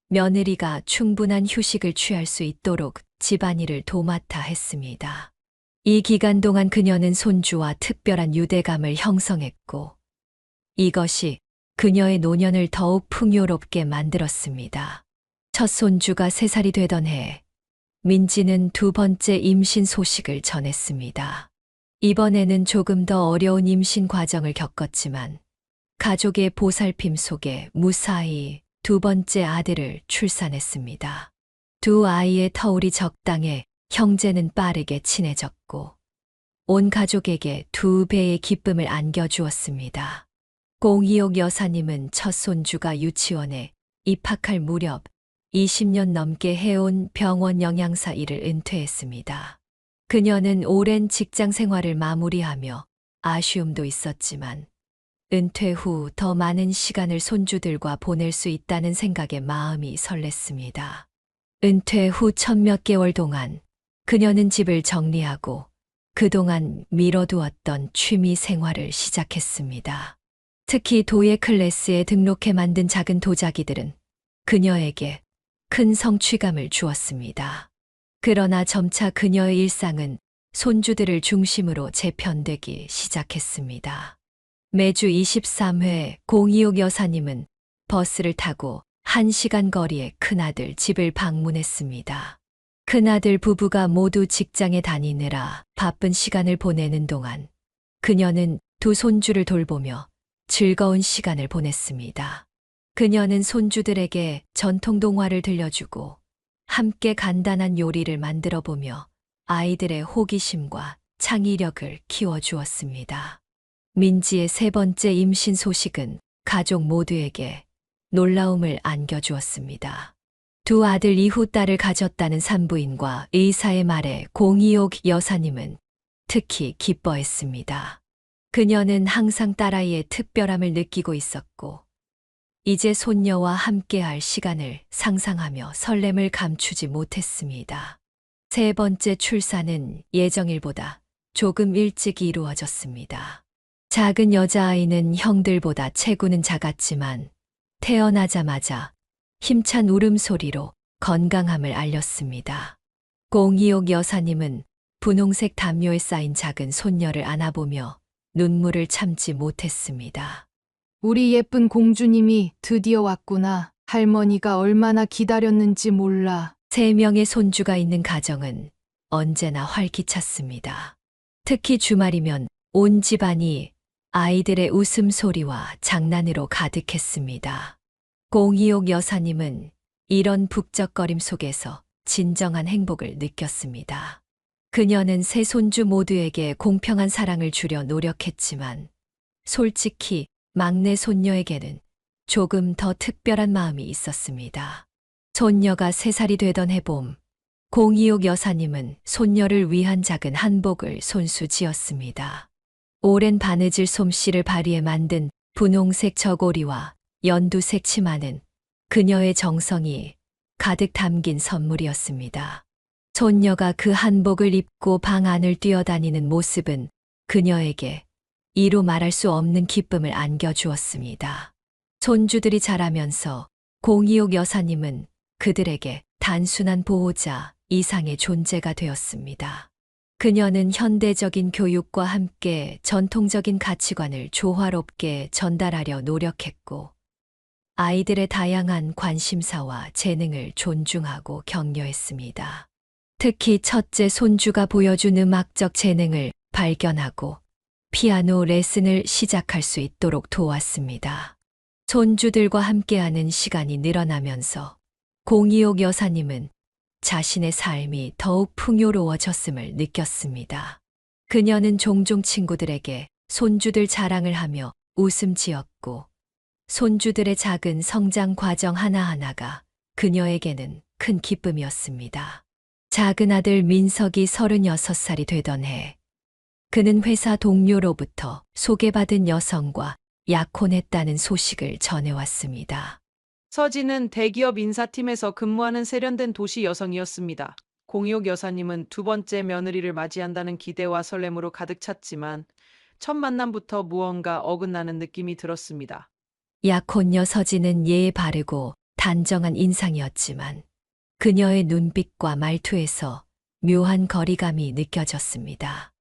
며느리가 충분한 휴식을 취할 수 있도록 집안일을 도맡아 했습니다. 이 기간 동안 그녀는 손주와 특별한 유대감을 형성했고 이것이 그녀의 노년을 더욱 풍요롭게 만들었습니다. 첫 손주가 3살이 되던 해 민지는 두 번째 임신 소식을 전했습니다. 이번에는 조금 더 어려운 임신 과정을 겪었지만 가족의 보살핌 속에 무사히 두 번째 아들을 출산했습니다. 두 아이의 터울이 적당해 형제는 빠르게 친해졌고 온 가족에게 2배의 기쁨을 안겨주었습니다. 공이옥 여사님은 첫 손주가 유치원에 입학할 무렵 20년 넘게 해온 병원 영양사 일을 은퇴했습니다. 그녀는 오랜 직장 생활을 마무리하며 아쉬움도 있었지만 은퇴 후 더 많은 시간을 손주들과 보낼 수 있다는 생각에 마음이 설렜습니다. 은퇴 후 천몇 개월 동안 그녀는 집을 정리하고 그동안 미뤄두었던 취미 생활을 시작했습니다. 특히 도예 클래스에 등록해 만든 작은 도자기들은 그녀에게 큰 성취감을 주었습니다. 그러나 점차 그녀의 일상은 손주들을 중심으로 재편되기 시작했습니다. 매주 23회 공이옥 여사님은 버스를 타고 1시간 거리의 큰아들 집을 방문했습니다. 큰아들 부부가 모두 직장에 다니느라 바쁜 시간을 보내는 동안 그녀는 두 손주를 돌보며 즐거운 시간을 보냈습니다. 그녀는 손주들에게 전통 동화를 들려주고 함께 간단한 요리를 만들어 보며 아이들의 호기심과 창의력을 키워주었습니다. 민지의 세 번째 임신 소식은 가족 모두에게 놀라움을 안겨주었습니다. 두 아들 이후 딸을 가졌다는 산부인과 의사의 말에 공이옥 여사님은 특히 기뻐했습니다. 그녀는 항상 딸아이의 특별함을 느끼고 있었고 이제 손녀와 함께할 시간을 상상하며 설렘을 감추지 못했습니다. 세 번째 출산은 예정일보다 조금 일찍 이루어졌습니다. 작은 여자아이는 형들보다 체구는 작았지만 태어나자마자 힘찬 울음소리로 건강함을 알렸습니다. 공이옥 여사님은 분홍색 담요에 쌓인 작은 손녀를 안아보며 눈물을 참지 못했습니다. 우리 예쁜 공주님이 드디어 왔구나. 할머니가 얼마나 기다렸는지 몰라. 3명의 손주가 있는 가정은 언제나 활기찼습니다. 특히 주말이면 온 집안이 아이들의 웃음소리와 장난으로 가득했습니다. 공이옥 여사님은 이런 북적거림 속에서 진정한 행복을 느꼈습니다. 그녀는 세 손주 모두에게 공평한 사랑을 주려 노력했지만 솔직히 막내 손녀에게는 조금 더 특별한 마음이 있었습니다. 손녀가 3살이 되던 해봄, 공이옥 여사님은 손녀를 위한 작은 한복을 손수지었습니다. 오랜 바느질 솜씨를 발휘해 만든 분홍색 저고리와 연두색 치마는 그녀의 정성이 가득 담긴 선물이었습니다. 손녀가 그 한복을 입고 방 안을 뛰어다니는 모습은 그녀에게 이루 말할 수 없는 기쁨을 안겨주었습니다. 손주들이 자라면서 공이옥 여사님은 그들에게 단순한 보호자 이상의 존재가 되었습니다. 그녀는 현대적인 교육과 함께 전통적인 가치관을 조화롭게 전달하려 노력했고, 아이들의 다양한 관심사와 재능을 존중하고 격려했습니다. 특히 첫째 손주가 보여준 음악적 재능을 발견하고 피아노 레슨을 시작할 수 있도록 도왔습니다. 손주들과 함께하는 시간이 늘어나면서 공이옥 여사님은 자신의 삶이 더욱 풍요로워졌음을 느꼈습니다. 그녀는 종종 친구들에게 손주들 자랑을 하며 웃음 지었고, 손주들의 작은 성장 과정 하나하나가 그녀에게는 큰 기쁨이었습니다. 작은 아들 민석이 36살이 되던 해, 그는 회사 동료로부터 소개받은 여성과 약혼했다는 소식을 전해왔습니다. 서진은 대기업 인사팀에서 근무하는 세련된 도시 여성이었습니다. 공이옥 여사님은 두 번째 며느리를 맞이한다는 기대와 설렘으로 가득 찼지만 첫 만남부터 무언가 어긋나는 느낌이 들었습니다. 약혼녀 서진은 예의 바르고 단정한 인상이었지만 그녀의 눈빛과 말투에서 묘한 거리감이 느껴졌습니다.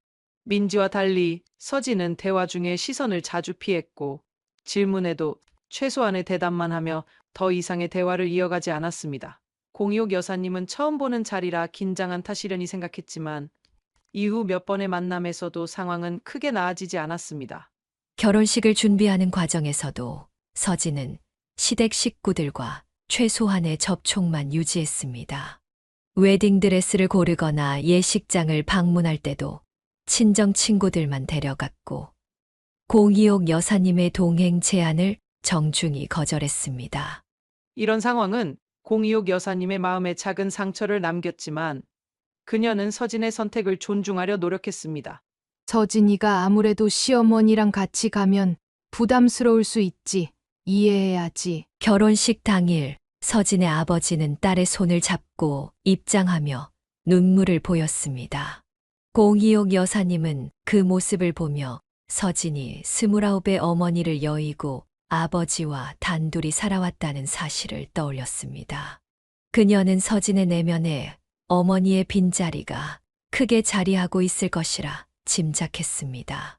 민지와 달리 서진은 대화 중에 시선을 자주 피했고 질문에도 최소한의 대답만 하며 더 이상의 대화를 이어가지 않았습니다. 공이옥 여사님은 처음 보는 자리라 긴장한 탓이려니 생각했지만 이후 몇 번의 만남에서도 상황은 크게 나아지지 않았습니다. 결혼식을 준비하는 과정에서도 서진은 시댁 식구들과 최소한의 접촉만 유지했습니다. 웨딩드레스를 고르거나 예식장을 방문할 때도 친정 친구들만 데려갔고, 공이옥 여사님의 동행 제안을 정중히 거절했습니다. 이런 상황은 공이옥 여사님의 마음에 작은 상처를 남겼지만 그녀는 서진의 선택을 존중하려 노력했습니다. 서진이가 아무래도 시어머니랑 같이 가면 부담스러울 수 있지. 이해해야지. 결혼식 당일 서진의 아버지는 딸의 손을 잡고 입장하며 눈물을 보였습니다. 공이옥 여사님은 그 모습을 보며 서진이 29의 어머니를 여의고 아버지와 단둘이 살아왔다는 사실을 떠올렸습니다. 그녀는 서진의 내면에 어머니의 빈자리가 크게 자리하고 있을 것이라 짐작했습니다.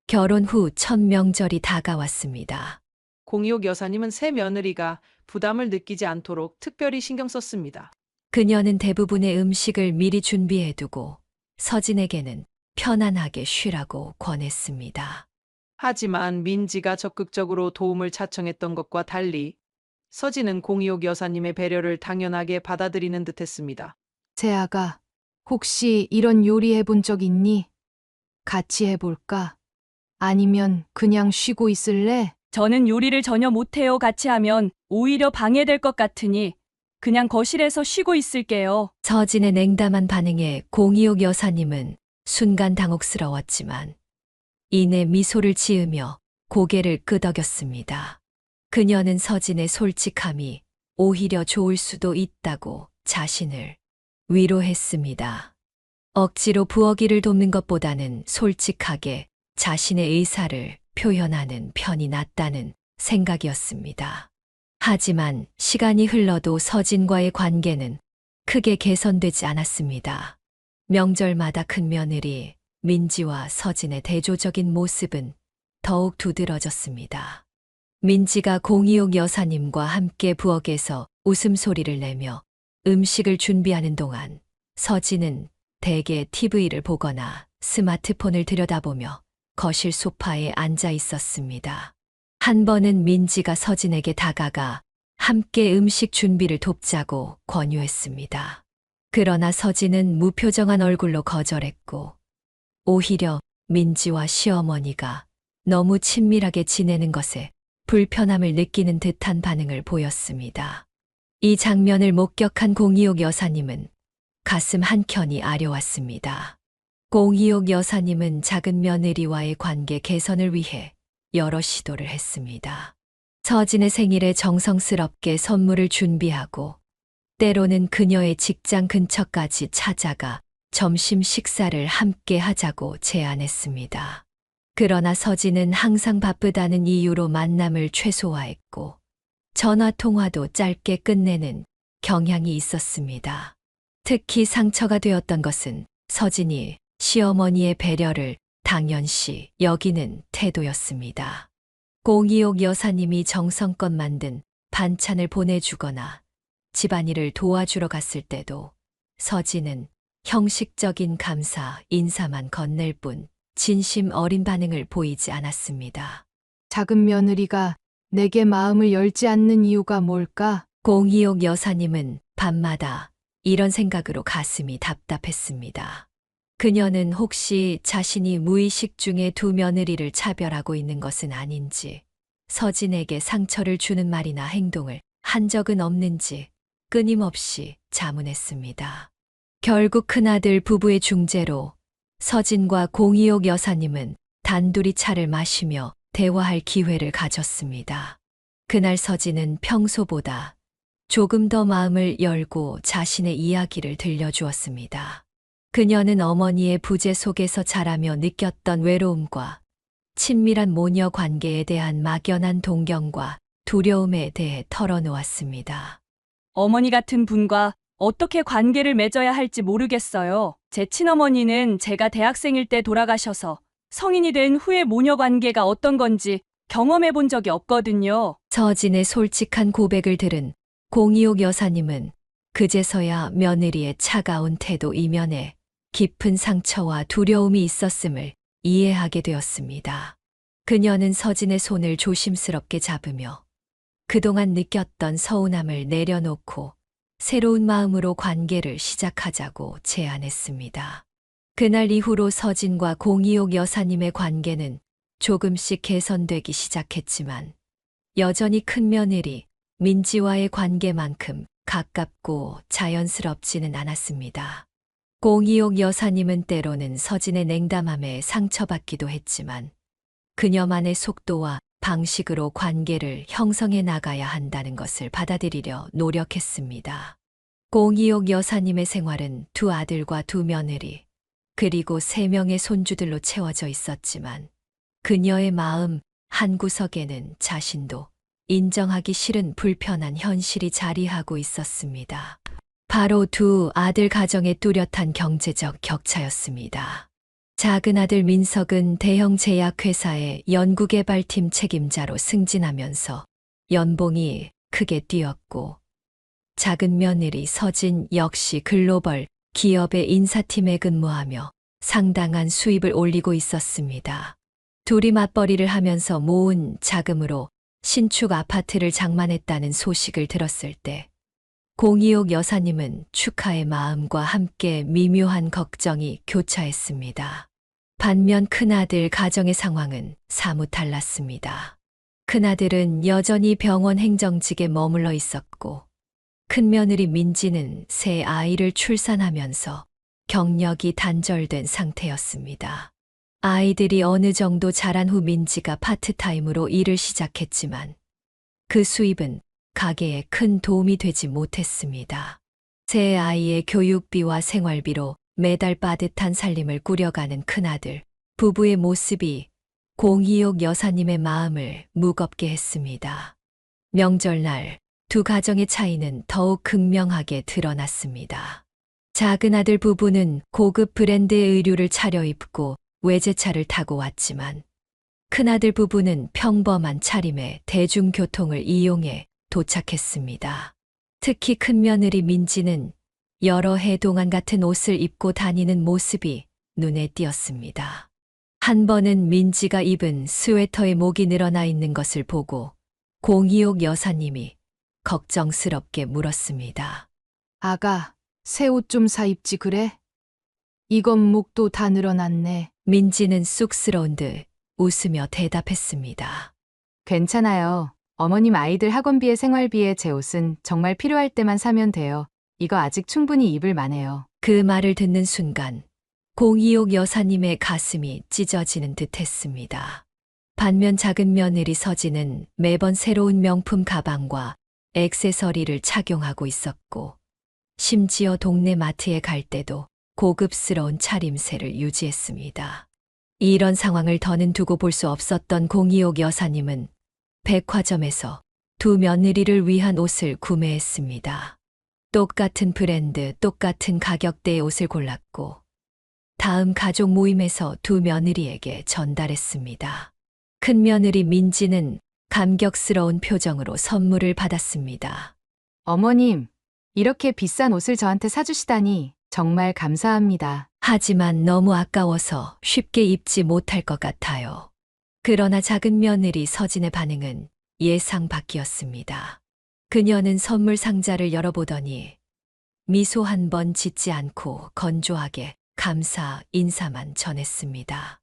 결혼 후 첫 명절이 다가왔습니다. 공이옥 여사님은 새 며느리가 부담을 느끼지 않도록 특별히 신경 썼습니다. 그녀는 대부분의 음식을 미리 준비해두고 서진에게는 편안하게 쉬라고 권했습니다. 하지만 민지가 적극적으로 도움을 자청했던 것과 달리 서진은 공이옥 여사님의 배려를 당연하게 받아들이는 듯했습니다. 재아가 혹시 이런 요리 해본 적 있니? 같이 해볼까? 아니면 그냥 쉬고 있을래? 저는 요리를 전혀 못해요. 같이 하면 오히려 방해될 것 같으니 그냥 거실에서 쉬고 있을게요. 서진의 냉담한 반응에 공이옥 여사님은 순간 당혹스러웠지만 이내 미소를 지으며 고개를 끄덕였습니다. 그녀는 서진의 솔직함이 오히려 좋을 수도 있다고 자신을 위로했습니다. 억지로 부엌일을 돕는 것보다는 솔직하게 자신의 의사를 표현하는 편이 낫다는 생각이었습니다. 하지만 시간이 흘러도 서진과의 관계는 크게 개선되지 않았습니다. 명절마다 큰 며느리 민지와 서진의 대조적인 모습은 더욱 두드러졌습니다. 민지가 공이옥 여사님과 함께 부엌에서 웃음소리를 내며 음식을 준비하는 동안 서진은 대개 TV를 보거나 스마트폰을 들여다보며 거실 소파에 앉아 있었습니다. 한 번은 민지가 서진에게 다가가 함께 음식 준비를 돕자고 권유했습니다. 그러나 서진은 무표정한 얼굴로 거절했고 오히려 민지와 시어머니가 너무 친밀하게 지내는 것에 불편함을 느끼는 듯한 반응을 보였습니다. 이 장면을 목격한 공이옥 여사님은 가슴 한켠이 아려왔습니다. 공이옥 여사님은 작은 며느리와의 관계 개선을 위해 여러 시도를 했습니다. 서진의 생일에 정성스럽게 선물을 준비하고 때로는 그녀의 직장 근처까지 찾아가 점심 식사를 함께 하자고 제안했습니다. 그러나 서진은 항상 바쁘다는 이유로 만남을 최소화했고 전화통화도 짧게 끝내는 경향이 있었습니다. 특히 상처가 되었던 것은 서진이 시어머니의 배려를 당연시 여기는 태도였습니다. 공이옥 여사님이 정성껏 만든 반찬을 보내주거나 집안일을 도와주러 갔을 때도 서진은 형식적인 감사, 인사만 건넬 뿐 진심 어린 반응을 보이지 않았습니다. 작은 며느리가 내게 마음을 열지 않는 이유가 뭘까? 공이옥 여사님은 밤마다 이런 생각으로 가슴이 답답했습니다. 그녀는 혹시 자신이 무의식 중에 두 며느리를 차별하고 있는 것은 아닌지, 서진에게 상처를 주는 말이나 행동을 한 적은 없는지 끊임없이 자문했습니다. 결국 큰아들 부부의 중재로 서진과 공이옥 여사님은 단둘이 차를 마시며 대화할 기회를 가졌습니다. 그날 서진은 평소보다 조금 더 마음을 열고 자신의 이야기를 들려주었습니다. 그녀는 어머니의 부재 속에서 자라며 느꼈던 외로움과 친밀한 모녀 관계에 대한 막연한 동경과 두려움에 대해 털어놓았습니다. 어머니 같은 분과 어떻게 관계를 맺어야 할지 모르겠어요. 제 친어머니는 제가 대학생일 때 돌아가셔서 성인이 된 후에 모녀 관계가 어떤 건지 경험해 본 적이 없거든요. 서진의 솔직한 고백을 들은 공이옥 여사님은 그제서야 며느리의 차가운 태도 이면에 깊은 상처와 두려움이 있었음을 이해하게 되었습니다. 그녀는 서진의 손을 조심스럽게 잡으며 그동안 느꼈던 서운함을 내려놓고 새로운 마음으로 관계를 시작하자고 제안했습니다. 그날 이후로 서진과 공이옥 여사님의 관계는 조금씩 개선되기 시작했지만 여전히 큰 며느리, 민지와의 관계만큼 가깝고 자연스럽지는 않았습니다. 공이옥 여사님은 때로는 서진의 냉담함에 상처받기도 했지만 그녀만의 속도와 방식으로 관계를 형성해 나가야 한다는 것을 받아들이려 노력했습니다. 공이옥 여사님의 생활은 두 아들과 두 며느리, 그리고 3명의 손주들로 채워져 있었지만 그녀의 마음 한구석에는 자신도 인정하기 싫은 불편한 현실이 자리하고 있었습니다. 바로 두 아들 가정의 뚜렷한 경제적 격차였습니다. 작은 아들 민석은 대형 제약회사의 연구개발팀 책임자로 승진하면서 연봉이 크게 뛰었고, 작은 며느리 서진 역시 글로벌 기업의 인사팀에 근무하며 상당한 수입을 올리고 있었습니다. 둘이 맞벌이를 하면서 모은 자금으로 신축 아파트를 장만했다는 소식을 들었을 때 공이옥 여사님은 축하의 마음과 함께 미묘한 걱정이 교차했습니다. 반면 큰아들 가정의 상황은 사뭇 달랐습니다. 큰아들은 여전히 병원 행정직에 머물러 있었고, 큰며느리 민지는 새 아이를 출산하면서 경력이 단절된 상태였습니다. 아이들이 어느 정도 자란 후 민지가 파트타임으로 일을 시작했지만 그 수입은 가게에 큰 도움이 되지 못했습니다. 새 아이의 교육비와 생활비로 매달 빠듯한 살림을 꾸려가는 큰아들, 부부의 모습이 공이옥 여사님의 마음을 무겁게 했습니다. 명절날 두 가정의 차이는 더욱 극명하게 드러났습니다. 작은 아들 부부는 고급 브랜드의 의류를 차려입고 외제차를 타고 왔지만 큰아들 부부는 평범한 차림의 대중교통을 이용해 도착했습니다. 특히 큰며느리 민지는 여러 해 동안 같은 옷을 입고 다니는 모습이 눈에 띄었습니다. 한 번은 민지가 입은 스웨터에 목이 늘어나 있는 것을 보고 공이옥 여사님이 걱정스럽게 물었습니다. 아가, 새 옷 좀 사 입지 그래? 이건 목도 다 늘어났네. 민지는 쑥스러운 듯 웃으며 대답했습니다. 괜찮아요. 어머님 아이들 학원비에 생활비에 제 옷은 정말 필요할 때만 사면 돼요. 이거 아직 충분히 입을 만해요. 그 말을 듣는 순간 공이옥 여사님의 가슴이 찢어지는 듯 했습니다. 반면 작은 며느리 서진은 매번 새로운 명품 가방과 액세서리를 착용하고 있었고, 심지어 동네 마트에 갈 때도 고급스러운 차림새를 유지했습니다. 이런 상황을 더는 두고 볼 수 없었던 공이옥 여사님은 백화점에서 두 며느리를 위한 옷을 구매했습니다. 똑같은 브랜드, 똑같은 가격대의 옷을 골랐고, 다음 가족 모임에서 두 며느리에게 전달했습니다. 큰 며느리 민지는 감격스러운 표정으로 선물을 받았습니다. 어머님, 이렇게 비싼 옷을 저한테 사주시다니 정말 감사합니다. 하지만 너무 아까워서 쉽게 입지 못할 것 같아요. 그러나 작은 며느리 서진의 반응은 예상 밖이었습니다. 그녀는 선물 상자를 열어보더니 미소 한 번 짓지 않고 건조하게 감사 인사만 전했습니다.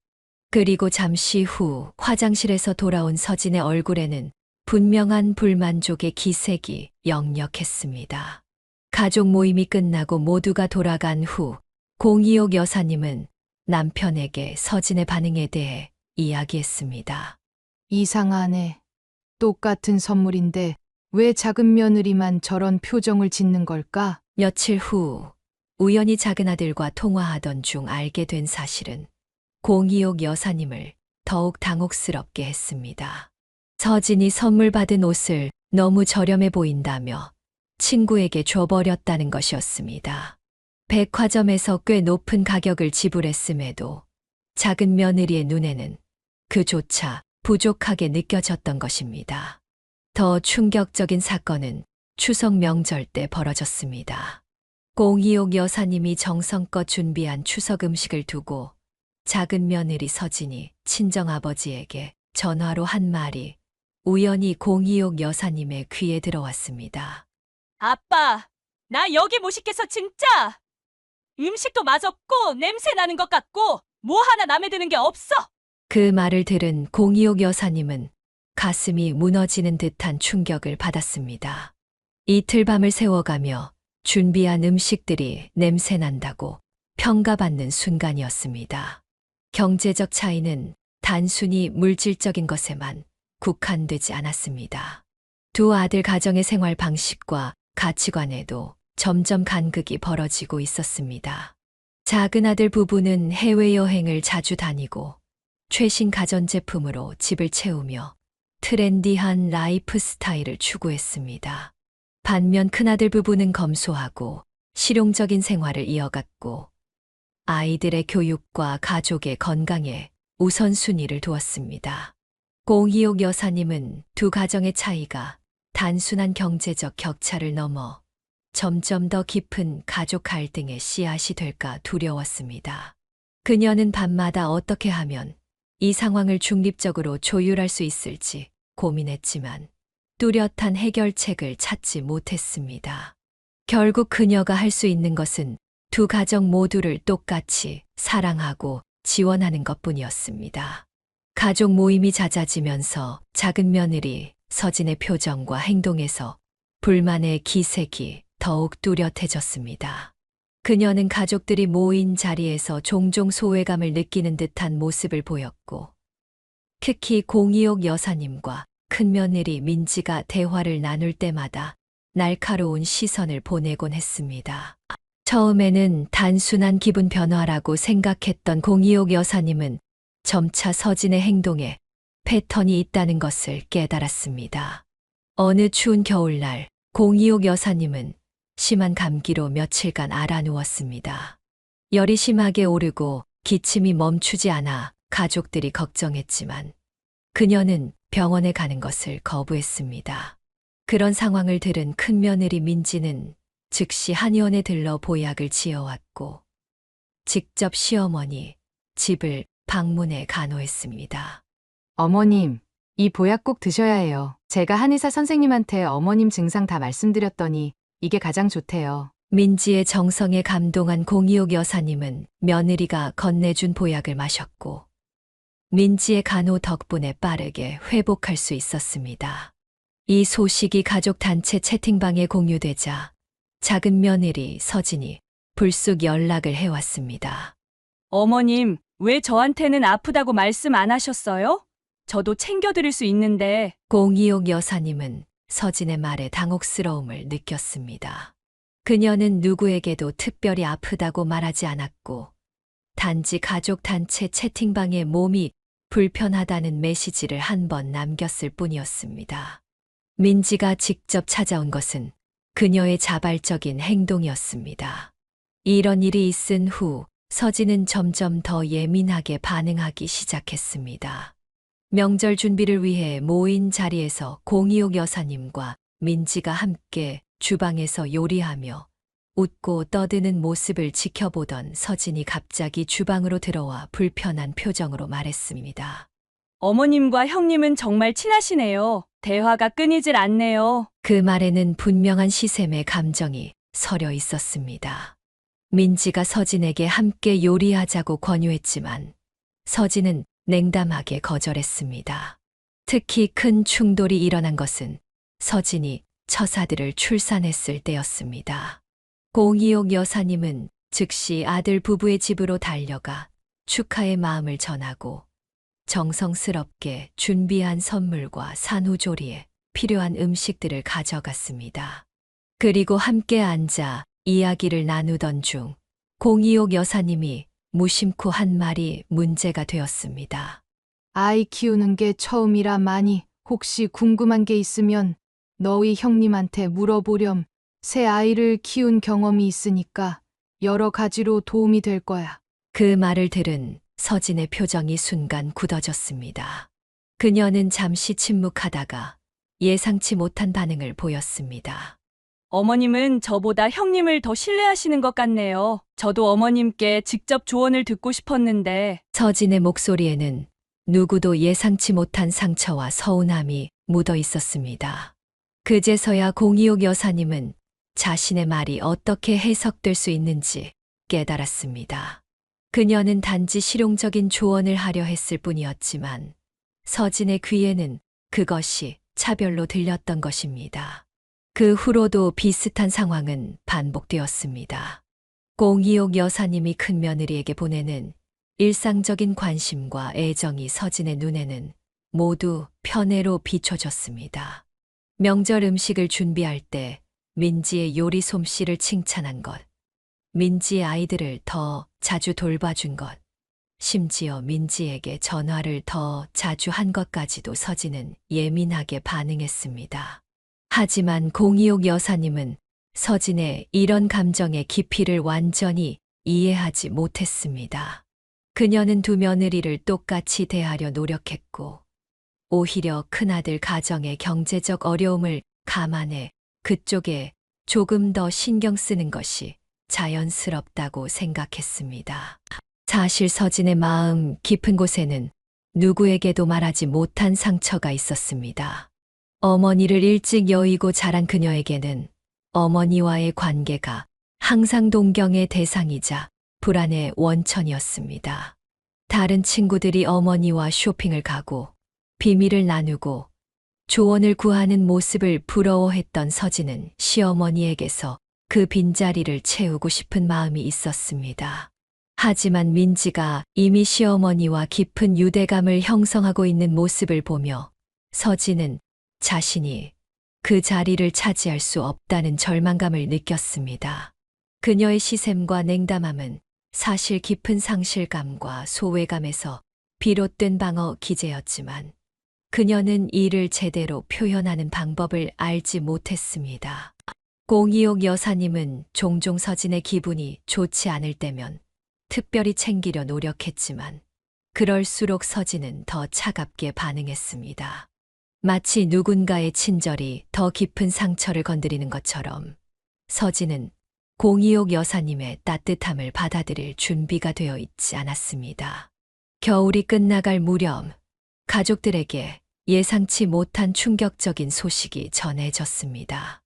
그리고 잠시 후 화장실에서 돌아온 서진의 얼굴에는 분명한 불만족의 기색이 역력했습니다. 가족 모임이 끝나고 모두가 돌아간 후 공이옥 여사님은 남편에게 서진의 반응에 대해 이야기했습니다. 이상하네. 똑같은 선물인데 왜 작은 며느리만 저런 표정을 짓는 걸까? 며칠 후 우연히 작은 아들과 통화하던 중 알게 된 사실은 공이옥 여사님을 더욱 당혹스럽게 했습니다. 서진이 선물 받은 옷을 너무 저렴해 보인다며 친구에게 줘버렸다는 것이었습니다. 백화점에서 꽤 높은 가격을 지불했음에도 작은 며느리의 눈에는 그조차 부족하게 느껴졌던 것입니다. 더 충격적인 사건은 추석 명절 때 벌어졌습니다. 공이옥 여사님이 정성껏 준비한 추석 음식을 두고 작은 며느리 서진이 친정아버지에게 전화로 한 말이 우연히 공이옥 여사님의 귀에 들어왔습니다. 아빠, 나 여기 못 있겠어 진짜. 음식도 맛없고 냄새 나는 것 같고 뭐 하나 남에 드는 게 없어. 그 말을 들은 공이옥 여사님은 가슴이 무너지는 듯한 충격을 받았습니다. 이틀 밤을 새워가며 준비한 음식들이 냄새난다고 평가받는 순간이었습니다. 경제적 차이는 단순히 물질적인 것에만 국한되지 않았습니다. 두 아들 가정의 생활 방식과 가치관에도 점점 간극이 벌어지고 있었습니다. 작은 아들 부부는 해외여행을 자주 다니고 최신 가전제품으로 집을 채우며 트렌디한 라이프 스타일을 추구했습니다. 반면 큰아들 부부는 검소하고 실용적인 생활을 이어갔고 아이들의 교육과 가족의 건강에 우선순위를 두었습니다. 공희옥 여사님은 두 가정의 차이가 단순한 경제적 격차를 넘어 점점 더 깊은 가족 갈등의 씨앗이 될까 두려웠습니다. 그녀는 밤마다 어떻게 하면 이 상황을 중립적으로 조율할 수 있을지 고민했지만 뚜렷한 해결책을 찾지 못했습니다. 결국 그녀가 할 수 있는 것은 두 가정 모두를 똑같이 사랑하고 지원하는 것뿐이었습니다. 가족 모임이 잦아지면서 작은 며느리 서진의 표정과 행동에서 불만의 기색이 더욱 뚜렷해졌습니다. 그녀는 가족들이 모인 자리에서 종종 소외감을 느끼는 듯한 모습을 보였고, 특히 공희옥 여사님과 큰며느리 민지가 대화를 나눌 때마다 날카로운 시선을 보내곤 했습니다. 처음에는 단순한 기분 변화라고 생각했던 공희옥 여사님은 점차 서진의 행동에 패턴이 있다는 것을 깨달았습니다. 어느 추운 겨울날 공희옥 여사님은 심한 감기로 며칠간 앓아누웠습니다. 열이 심하게 오르고 기침이 멈추지 않아 가족들이 걱정했지만 그녀는 병원에 가는 것을 거부했습니다. 그런 상황을 들은 큰며느리 민지는 즉시 한의원에 들러 보약을 지어왔고 직접 시어머니 집을 방문해 간호했습니다. 어머님, 이 보약 꼭 드셔야 해요. 제가 한의사 선생님한테 어머님 증상 다 말씀드렸더니 이게 가장 좋대요. 민지의 정성에 감동한 공희옥 여사님은 며느리가 건네준 보약을 마셨고 민지의 간호 덕분에 빠르게 회복할 수 있었습니다. 이 소식이 가족 단체 채팅방에 공유되자 작은 며느리 서진이 불쑥 연락을 해왔습니다. 어머님, 왜 저한테는 아프다고 말씀 안 하셨어요? 저도 챙겨드릴 수 있는데. 공희옥 여사님은 서진의 말에 당혹스러움을 느꼈습니다. 그녀는 누구에게도 특별히 아프다고 말하지 않았고 단지 가족 단체 채팅방에 몸이 불편하다는 메시지를 한 번 남겼을 뿐이었습니다. 민지가 직접 찾아온 것은 그녀의 자발적인 행동이었습니다. 이런 일이 있은 후 서진은 점점 더 예민하게 반응하기 시작했습니다. 명절 준비를 위해 모인 자리에서 공희옥 여사님과 민지가 함께 주방에서 요리하며 웃고 떠드는 모습을 지켜보던 서진이 갑자기 주방으로 들어와 불편한 표정으로 말했습니다. 어머님과 형님은 정말 친하시네요. 대화가 끊이질 않네요. 그 말에는 분명한 시샘의 감정이 서려 있었습니다. 민지가 서진에게 함께 요리하자고 권유했지만 서진은 냉담하게 거절했습니다. 특히 큰 충돌이 일어난 것은 서진이 처사들을 출산했을 때였습니다. 공희옥 여사님은 즉시 아들 부부의 집으로 달려가 축하의 마음을 전하고 정성스럽게 준비한 선물과 산후조리에 필요한 음식들을 가져갔습니다. 그리고 함께 앉아 이야기를 나누던 중 공희옥 여사님이 무심코 한 말이 문제가 되었습니다. 아이 키우는 게 처음이라 마니 혹시 궁금한 게 있으면 너희 형님한테 물어보렴. 새 아이를 키운 경험이 있으니까 여러 가지로 도움이 될 거야. 그 말을 들은 서진의 표정이 순간 굳어졌습니다. 그녀는 잠시 침묵하다가 예상치 못한 반응을 보였습니다. 어머님은 저보다 형님을 더 신뢰하시는 것 같네요. 저도 어머님께 직접 조언을 듣고 싶었는데. 서진의 목소리에는 누구도 예상치 못한 상처와 서운함이 묻어 있었습니다. 그제서야 공희옥 여사님은 자신의 말이 어떻게 해석될 수 있는지 깨달았습니다. 그녀는 단지 실용적인 조언을 하려 했을 뿐이었지만 서진의 귀에는 그것이 차별로 들렸던 것입니다. 그 후로도 비슷한 상황은 반복되었습니다. 공이옥 여사님이 큰 며느리에게 보내는 일상적인 관심과 애정이 서진의 눈에는 모두 편애로 비춰졌습니다. 명절 음식을 준비할 때 민지의 요리 솜씨를 칭찬한 것, 민지의 아이들을 더 자주 돌봐준 것, 심지어 민지에게 전화를 더 자주 한 것까지도 서진은 예민하게 반응했습니다. 하지만 공이옥 여사님은 서진의 이런 감정의 깊이를 완전히 이해하지 못했습니다. 그녀는 두 며느리를 똑같이 대하려 노력했고, 오히려 큰아들 가정의 경제적 어려움을 감안해 그쪽에 조금 더 신경 쓰는 것이 자연스럽다고 생각했습니다. 사실 서진의 마음 깊은 곳에는 누구에게도 말하지 못한 상처가 있었습니다. 어머니를 일찍 여의고 자란 그녀에게는 어머니와의 관계가 항상 동경의 대상이자 불안의 원천이었습니다. 다른 친구들이 어머니와 쇼핑을 가고 비밀을 나누고 조언을 구하는 모습을 부러워했던 서진은 시어머니에게서 그 빈자리를 채우고 싶은 마음이 있었습니다. 하지만 민지가 이미 시어머니와 깊은 유대감을 형성하고 있는 모습을 보며 서진은 자신이 그 자리를 차지할 수 없다는 절망감을 느꼈습니다. 그녀의 시샘과 냉담함은 사실 깊은 상실감과 소외감에서 비롯된 방어 기제였지만 그녀는 이를 제대로 표현하는 방법을 알지 못했습니다. 공이옥 여사님은 종종 서진의 기분이 좋지 않을 때면 특별히 챙기려 노력했지만 그럴수록 서진은 더 차갑게 반응했습니다. 마치 누군가의 친절이 더 깊은 상처를 건드리는 것처럼 서진은 공이옥 여사님의 따뜻함을 받아들일 준비가 되어 있지 않았습니다. 겨울이 끝나갈 무렵 가족들에게 예상치 못한 충격적인 소식이 전해졌습니다.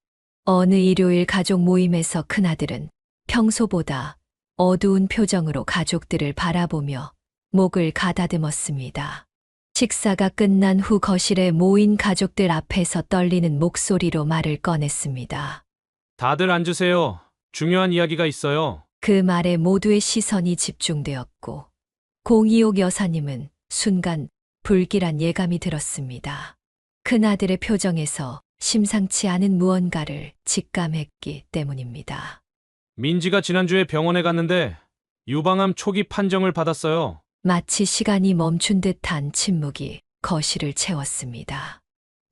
어느 일요일 가족 모임에서 큰아들은 평소보다 어두운 표정으로 가족들을 바라보며 목을 가다듬었습니다. 식사가 끝난 후 거실에 모인 가족들 앞에서 떨리는 목소리로 말을 꺼냈습니다. 다들 앉으세요. 중요한 이야기가 있어요. 그 말에 모두의 시선이 집중되었고 공이옥 여사님은 순간 불길한 예감이 들었습니다. 큰아들의 표정에서 심상치 않은 무언가를 직감했기 때문입니다. 민지가 지난주에 병원에 갔는데 유방암 초기 판정을 받았어요. 마치 시간이 멈춘 듯한 침묵이 거실을 채웠습니다.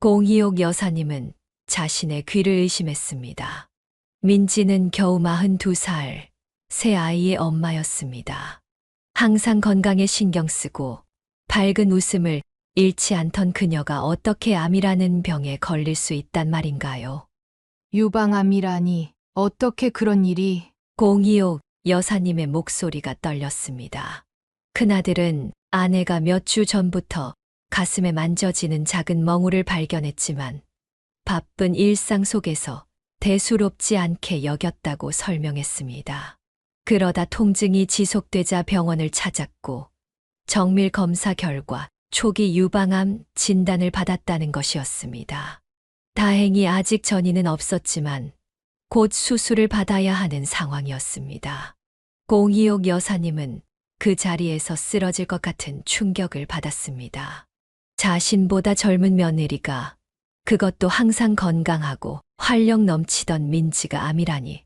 공이옥 여사님은 자신의 귀를 의심했습니다. 민지는 겨우 42살, 새 아이의 엄마였습니다. 항상 건강에 신경 쓰고 밝은 웃음을 잃지 않던 그녀가 어떻게 암이라는 병에 걸릴 수 있단 말인가요? 유방암이라니 어떻게 그런 일이? 공이옥 여사님의 목소리가 떨렸습니다. 큰아들은 아내가 몇 주 전부터 가슴에 만져지는 작은 멍울을 발견했지만 바쁜 일상 속에서 대수롭지 않게 여겼다고 설명했습니다. 그러다 통증이 지속되자 병원을 찾았고 정밀 검사 결과 초기 유방암 진단을 받았다는 것이었습니다. 다행히 아직 전이는 없었지만 곧 수술을 받아야 하는 상황이었습니다. 공이옥 여사님은 그 자리에서 쓰러질 것 같은 충격을 받았습니다. 자신보다 젊은 며느리가, 그것도 항상 건강하고 활력 넘치던 민지가 암이라니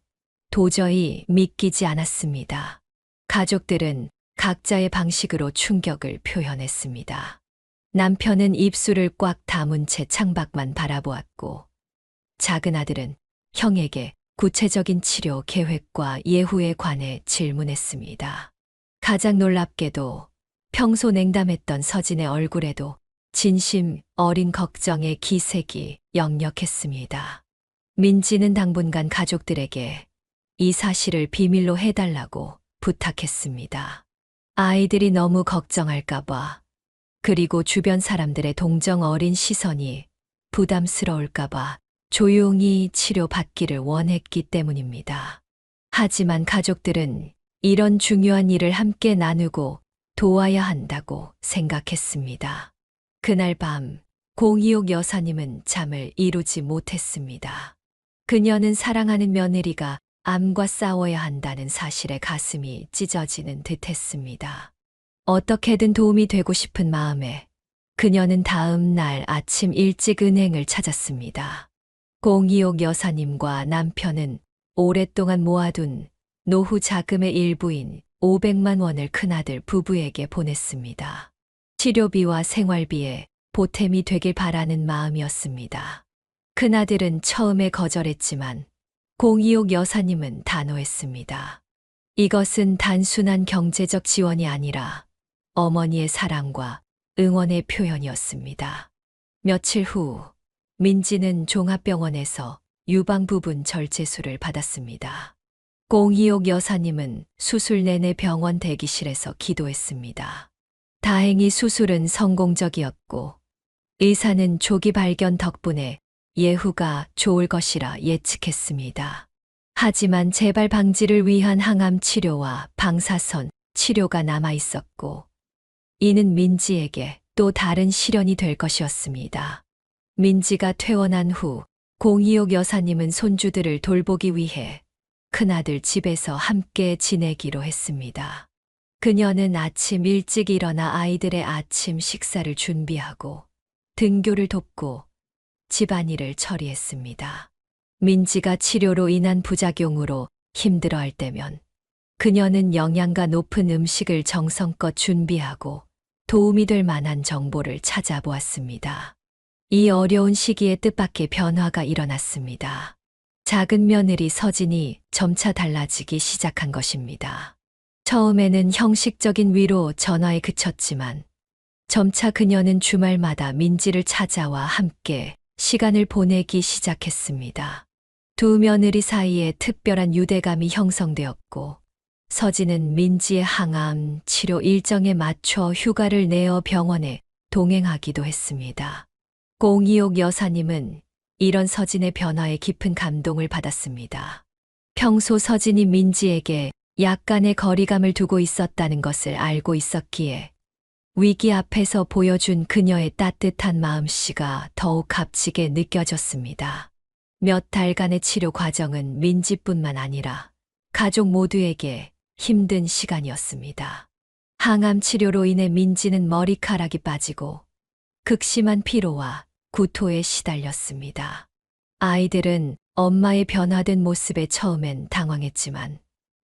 도저히 믿기지 않았습니다. 가족들은 각자의 방식으로 충격을 표현했습니다. 남편은 입술을 꽉 다문 채 창밖만 바라보았고, 작은 아들은 형에게 구체적인 치료 계획과 예후에 관해 질문했습니다. 가장 놀랍게도 평소 냉담했던 서진의 얼굴에도 진심 어린 걱정의 기색이 역력했습니다. 민지는 당분간 가족들에게 이 사실을 비밀로 해달라고 부탁했습니다. 아이들이 너무 걱정할까봐, 그리고 주변 사람들의 동정 어린 시선이 부담스러울까봐 조용히 치료받기를 원했기 때문입니다. 하지만 가족들은 이런 중요한 일을 함께 나누고 도와야 한다고 생각했습니다. 그날 밤 공이옥 여사님은 잠을 이루지 못했습니다. 그녀는 사랑하는 며느리가 암과 싸워야 한다는 사실에 가슴이 찢어지는 듯 했습니다. 어떻게든 도움이 되고 싶은 마음에 그녀는 다음 날 아침 일찍 은행을 찾았습니다. 공이옥 여사님과 남편은 오랫동안 모아둔 노후 자금의 일부인 500만 원을 큰아들 부부에게 보냈습니다. 치료비와 생활비에 보탬이 되길 바라는 마음이었습니다. 큰아들은 처음에 거절했지만 공이옥 여사님은 단호했습니다. 이것은 단순한 경제적 지원이 아니라 어머니의 사랑과 응원의 표현이었습니다. 며칠 후 민지는 종합병원에서 유방부분 절제술을 받았습니다. 공이옥 여사님은 수술 내내 병원 대기실에서 기도했습니다. 다행히 수술은 성공적이었고 의사는 조기 발견 덕분에 예후가 좋을 것이라 예측했습니다. 하지만 재발 방지를 위한 항암 치료와 방사선 치료가 남아 있었고 이는 민지에게 또 다른 시련이 될 것이었습니다. 민지가 퇴원한 후 공이옥 여사님은 손주들을 돌보기 위해 큰아들 집에서 함께 지내기로 했습니다. 그녀는 아침 일찍 일어나 아이들의 아침 식사를 준비하고 등교를 돕고 집안일을 처리했습니다. 민지가 치료로 인한 부작용으로 힘들어할 때면 그녀는 영양가 높은 음식을 정성껏 준비하고 도움이 될 만한 정보를 찾아보았습니다. 이 어려운 시기에 뜻밖의 변화가 일어났습니다. 작은 며느리 서진이 점차 달라지기 시작한 것입니다. 처음에는 형식적인 위로 전화에 그쳤지만 점차 그녀는 주말마다 민지를 찾아와 함께 시간을 보내기 시작했습니다. 두 며느리 사이에 특별한 유대감이 형성되었고 서진은 민지의 항암 치료 일정에 맞춰 휴가를 내어 병원에 동행하기도 했습니다. 공이옥 여사님은 이런 서진의 변화에 깊은 감동을 받았습니다. 평소 서진이 민지에게 약간의 거리감을 두고 있었다는 것을 알고 있었기에 위기 앞에서 보여준 그녀의 따뜻한 마음씨가 더욱 값지게 느껴졌습니다. 몇 달간의 치료 과정은 민지뿐만 아니라 가족 모두에게 힘든 시간이었습니다. 항암 치료로 인해 민지는 머리카락이 빠지고 극심한 피로와 구토에 시달렸습니다. 아이들은 엄마의 변화된 모습에 처음엔 당황했지만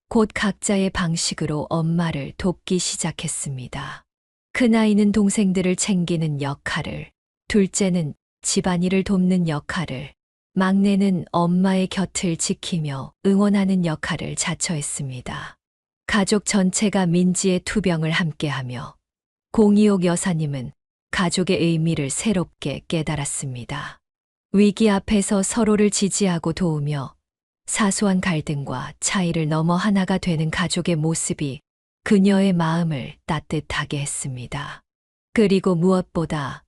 곧 각자의 방식으로 엄마를 돕기 시작했습니다. 큰아이는 동생들을 챙기는 역할을, 둘째는 집안일을 돕는 역할을, 막내는 엄마의 곁을 지키며 응원하는 역할을 자처했습니다. 가족 전체가 민지의 투병을 함께하며 공이옥 여사님은 가족의 의미를 새롭게 깨달았습니다. 위기 앞에서 서로를 지지하고 도우며 사소한 갈등과 차이를 넘어 하나가 되는 가족의 모습이 그녀의 마음을 따뜻하게 했습니다. 그리고 무엇보다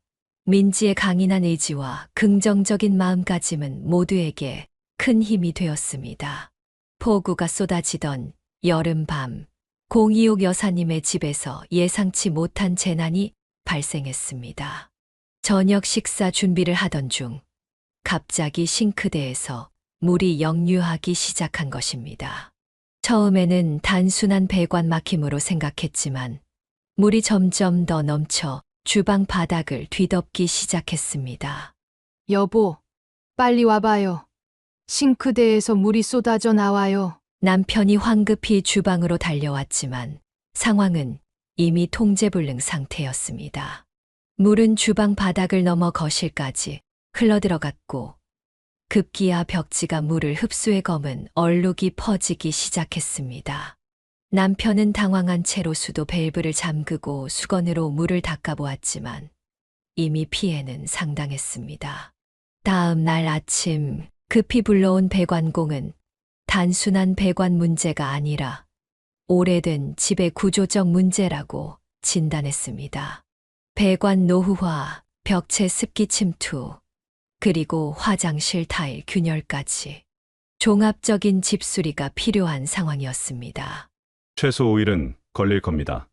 민지의 강인한 의지와 긍정적인 마음가짐은 모두에게 큰 힘이 되었습니다. 폭우가 쏟아지던 여름밤, 공이옥 여사님의 집에서 예상치 못한 재난이 발생했습니다. 저녁 식사 준비를 하던 중 갑자기 싱크대에서 물이 역류하기 시작한 것입니다. 처음에는 단순한 배관 막힘으로 생각했지만 물이 점점 더 넘쳐 주방 바닥을 뒤덮기 시작했습니다. 여보, 빨리 와봐요. 싱크대에서 물이 쏟아져 나와요. 남편이 황급히 주방으로 달려왔지만 상황은 이미 통제불능 상태였습니다. 물은 주방 바닥을 넘어 거실까지 흘러들어갔고 급기야 벽지가 물을 흡수해 검은 얼룩이 퍼지기 시작했습니다. 남편은 당황한 채로 수도 밸브를 잠그고 수건으로 물을 닦아보았지만 이미 피해는 상당했습니다. 다음 날 아침 급히 불러온 배관공은 단순한 배관 문제가 아니라 오래된 집의 구조적 문제라고 진단했습니다. 배관 노후화, 벽체 습기 침투, 그리고 화장실 타일 균열까지 종합적인 집수리가 필요한 상황이었습니다. 최소 5일은 걸릴 겁니다.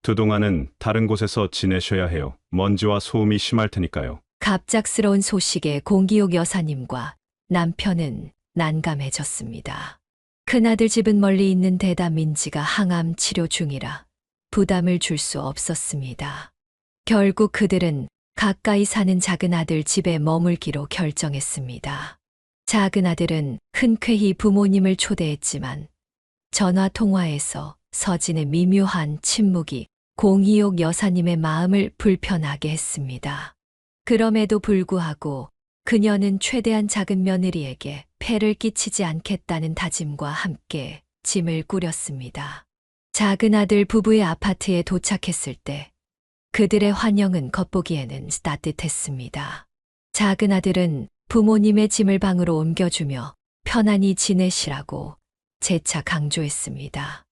두 동안은 다른 곳에서 지내셔야 해요. 먼지와 소음이 심할 테니까요. 갑작스러운 소식에 공기옥 여사님과 남편은 난감해졌습니다. 큰아들 집은 멀리 있는 데다 민지가 항암 치료 중이라 부담을 줄 수 없었습니다. 결국 그들은 가까이 사는 작은 아들 집에 머물기로 결정했습니다. 작은 아들은 흔쾌히 부모님을 초대했지만 전화 통화에서 서진의 미묘한 침묵이 공희옥 여사님의 마음을 불편하게 했습니다. 그럼에도 불구하고 그녀는 최대한 작은 며느리에게 폐를 끼치지 않겠다는 다짐과 함께 짐을 꾸렸습니다. 작은 아들 부부의 아파트에 도착했을 때 그들의 환영은 겉보기에는 따뜻했습니다. 작은 아들은 부모님의 짐을 방으로 옮겨주며 편안히 지내시라고 재차 강조했습니다.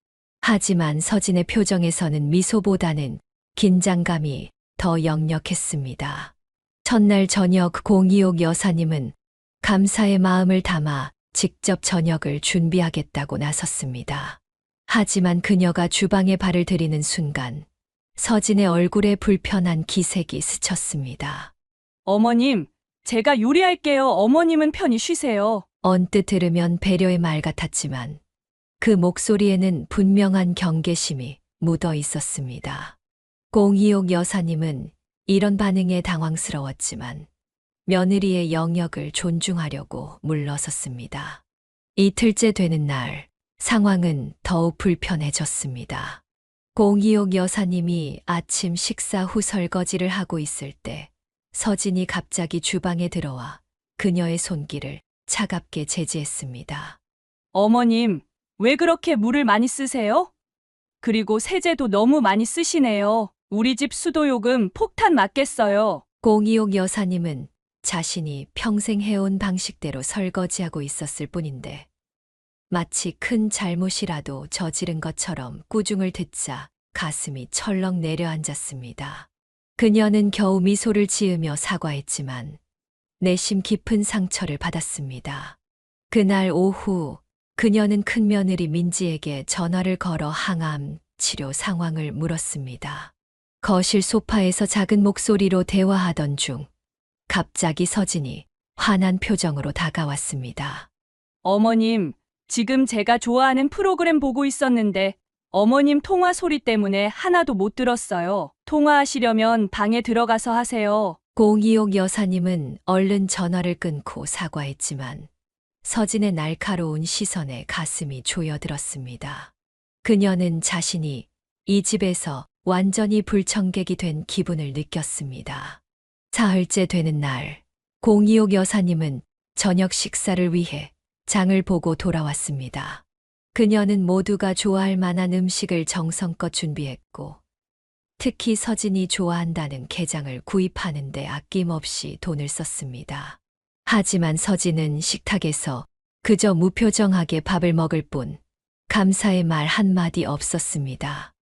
하지만 서진의 표정에서는 미소보다는 긴장감이 더 역력했습니다. 첫날 저녁 공희옥 여사님은 감사의 마음을 담아 직접 저녁을 준비하겠다고 나섰습니다. 하지만 그녀가 주방에 발을 들이는 순간 서진의 얼굴에 불편한 기색이 스쳤습니다. 어머님, 제가 요리할게요. 어머님은 편히 쉬세요. 언뜻 들으면 배려의 말 같았지만 그 목소리에는 분명한 경계심이 묻어 있었습니다. 공희옥 여사님은 이런 반응에 당황스러웠지만 며느리의 영역을 존중하려고 물러섰습니다. 이틀째 되는 날, 상황은 더욱 불편해졌습니다. 공희옥 여사님이 아침 식사 후 설거지를 하고 있을 때 서진이 갑자기 주방에 들어와 그녀의 손길을 차갑게 제지했습니다. 어머님, 왜 그렇게 물을 많이 쓰세요? 그리고 세제도 너무 많이 쓰시네요. 우리 집 수도요금 폭탄 맞겠어요. 공희옥 여사님은 자신이 평생 해온 방식대로 설거지하고 있었을 뿐인데 마치 큰 잘못이라도 저지른 것처럼 꾸중을 듣자 가슴이 철렁 내려앉았습니다. 그녀는 겨우 미소를 지으며 사과했지만 내심 깊은 상처를 받았습니다. 그날 오후 그녀는 큰며느리 민지에게 전화를 걸어 항암 치료 상황을 물었습니다. 거실 소파에서 작은 목소리로 대화하던 중 갑자기 서진이 화난 표정으로 다가왔습니다. 어머님, 지금 제가 좋아하는 프로그램 보고 있었는데 어머님 통화 소리 때문에 하나도 못 들었어요. 통화하시려면 방에 들어가서 하세요. 공희옥 여사님은 얼른 전화를 끊고 사과했지만 서진의 날카로운 시선에 가슴이 조여들었습니다. 그녀는 자신이 이 집에서 완전히 불청객이 된 기분을 느꼈습니다. 사흘째 되는 날, 공희옥 여사님은 저녁 식사를 위해 장을 보고 돌아왔습니다. 그녀는 모두가 좋아할 만한 음식을 정성껏 준비했고, 특히 서진이 좋아한다는 게장을 구입하는 데 아낌없이 돈을 썼습니다. 하지만 서진은 식탁에서 그저 무표정하게 밥을 먹을 뿐 감사의 말 한마디 없었습니다.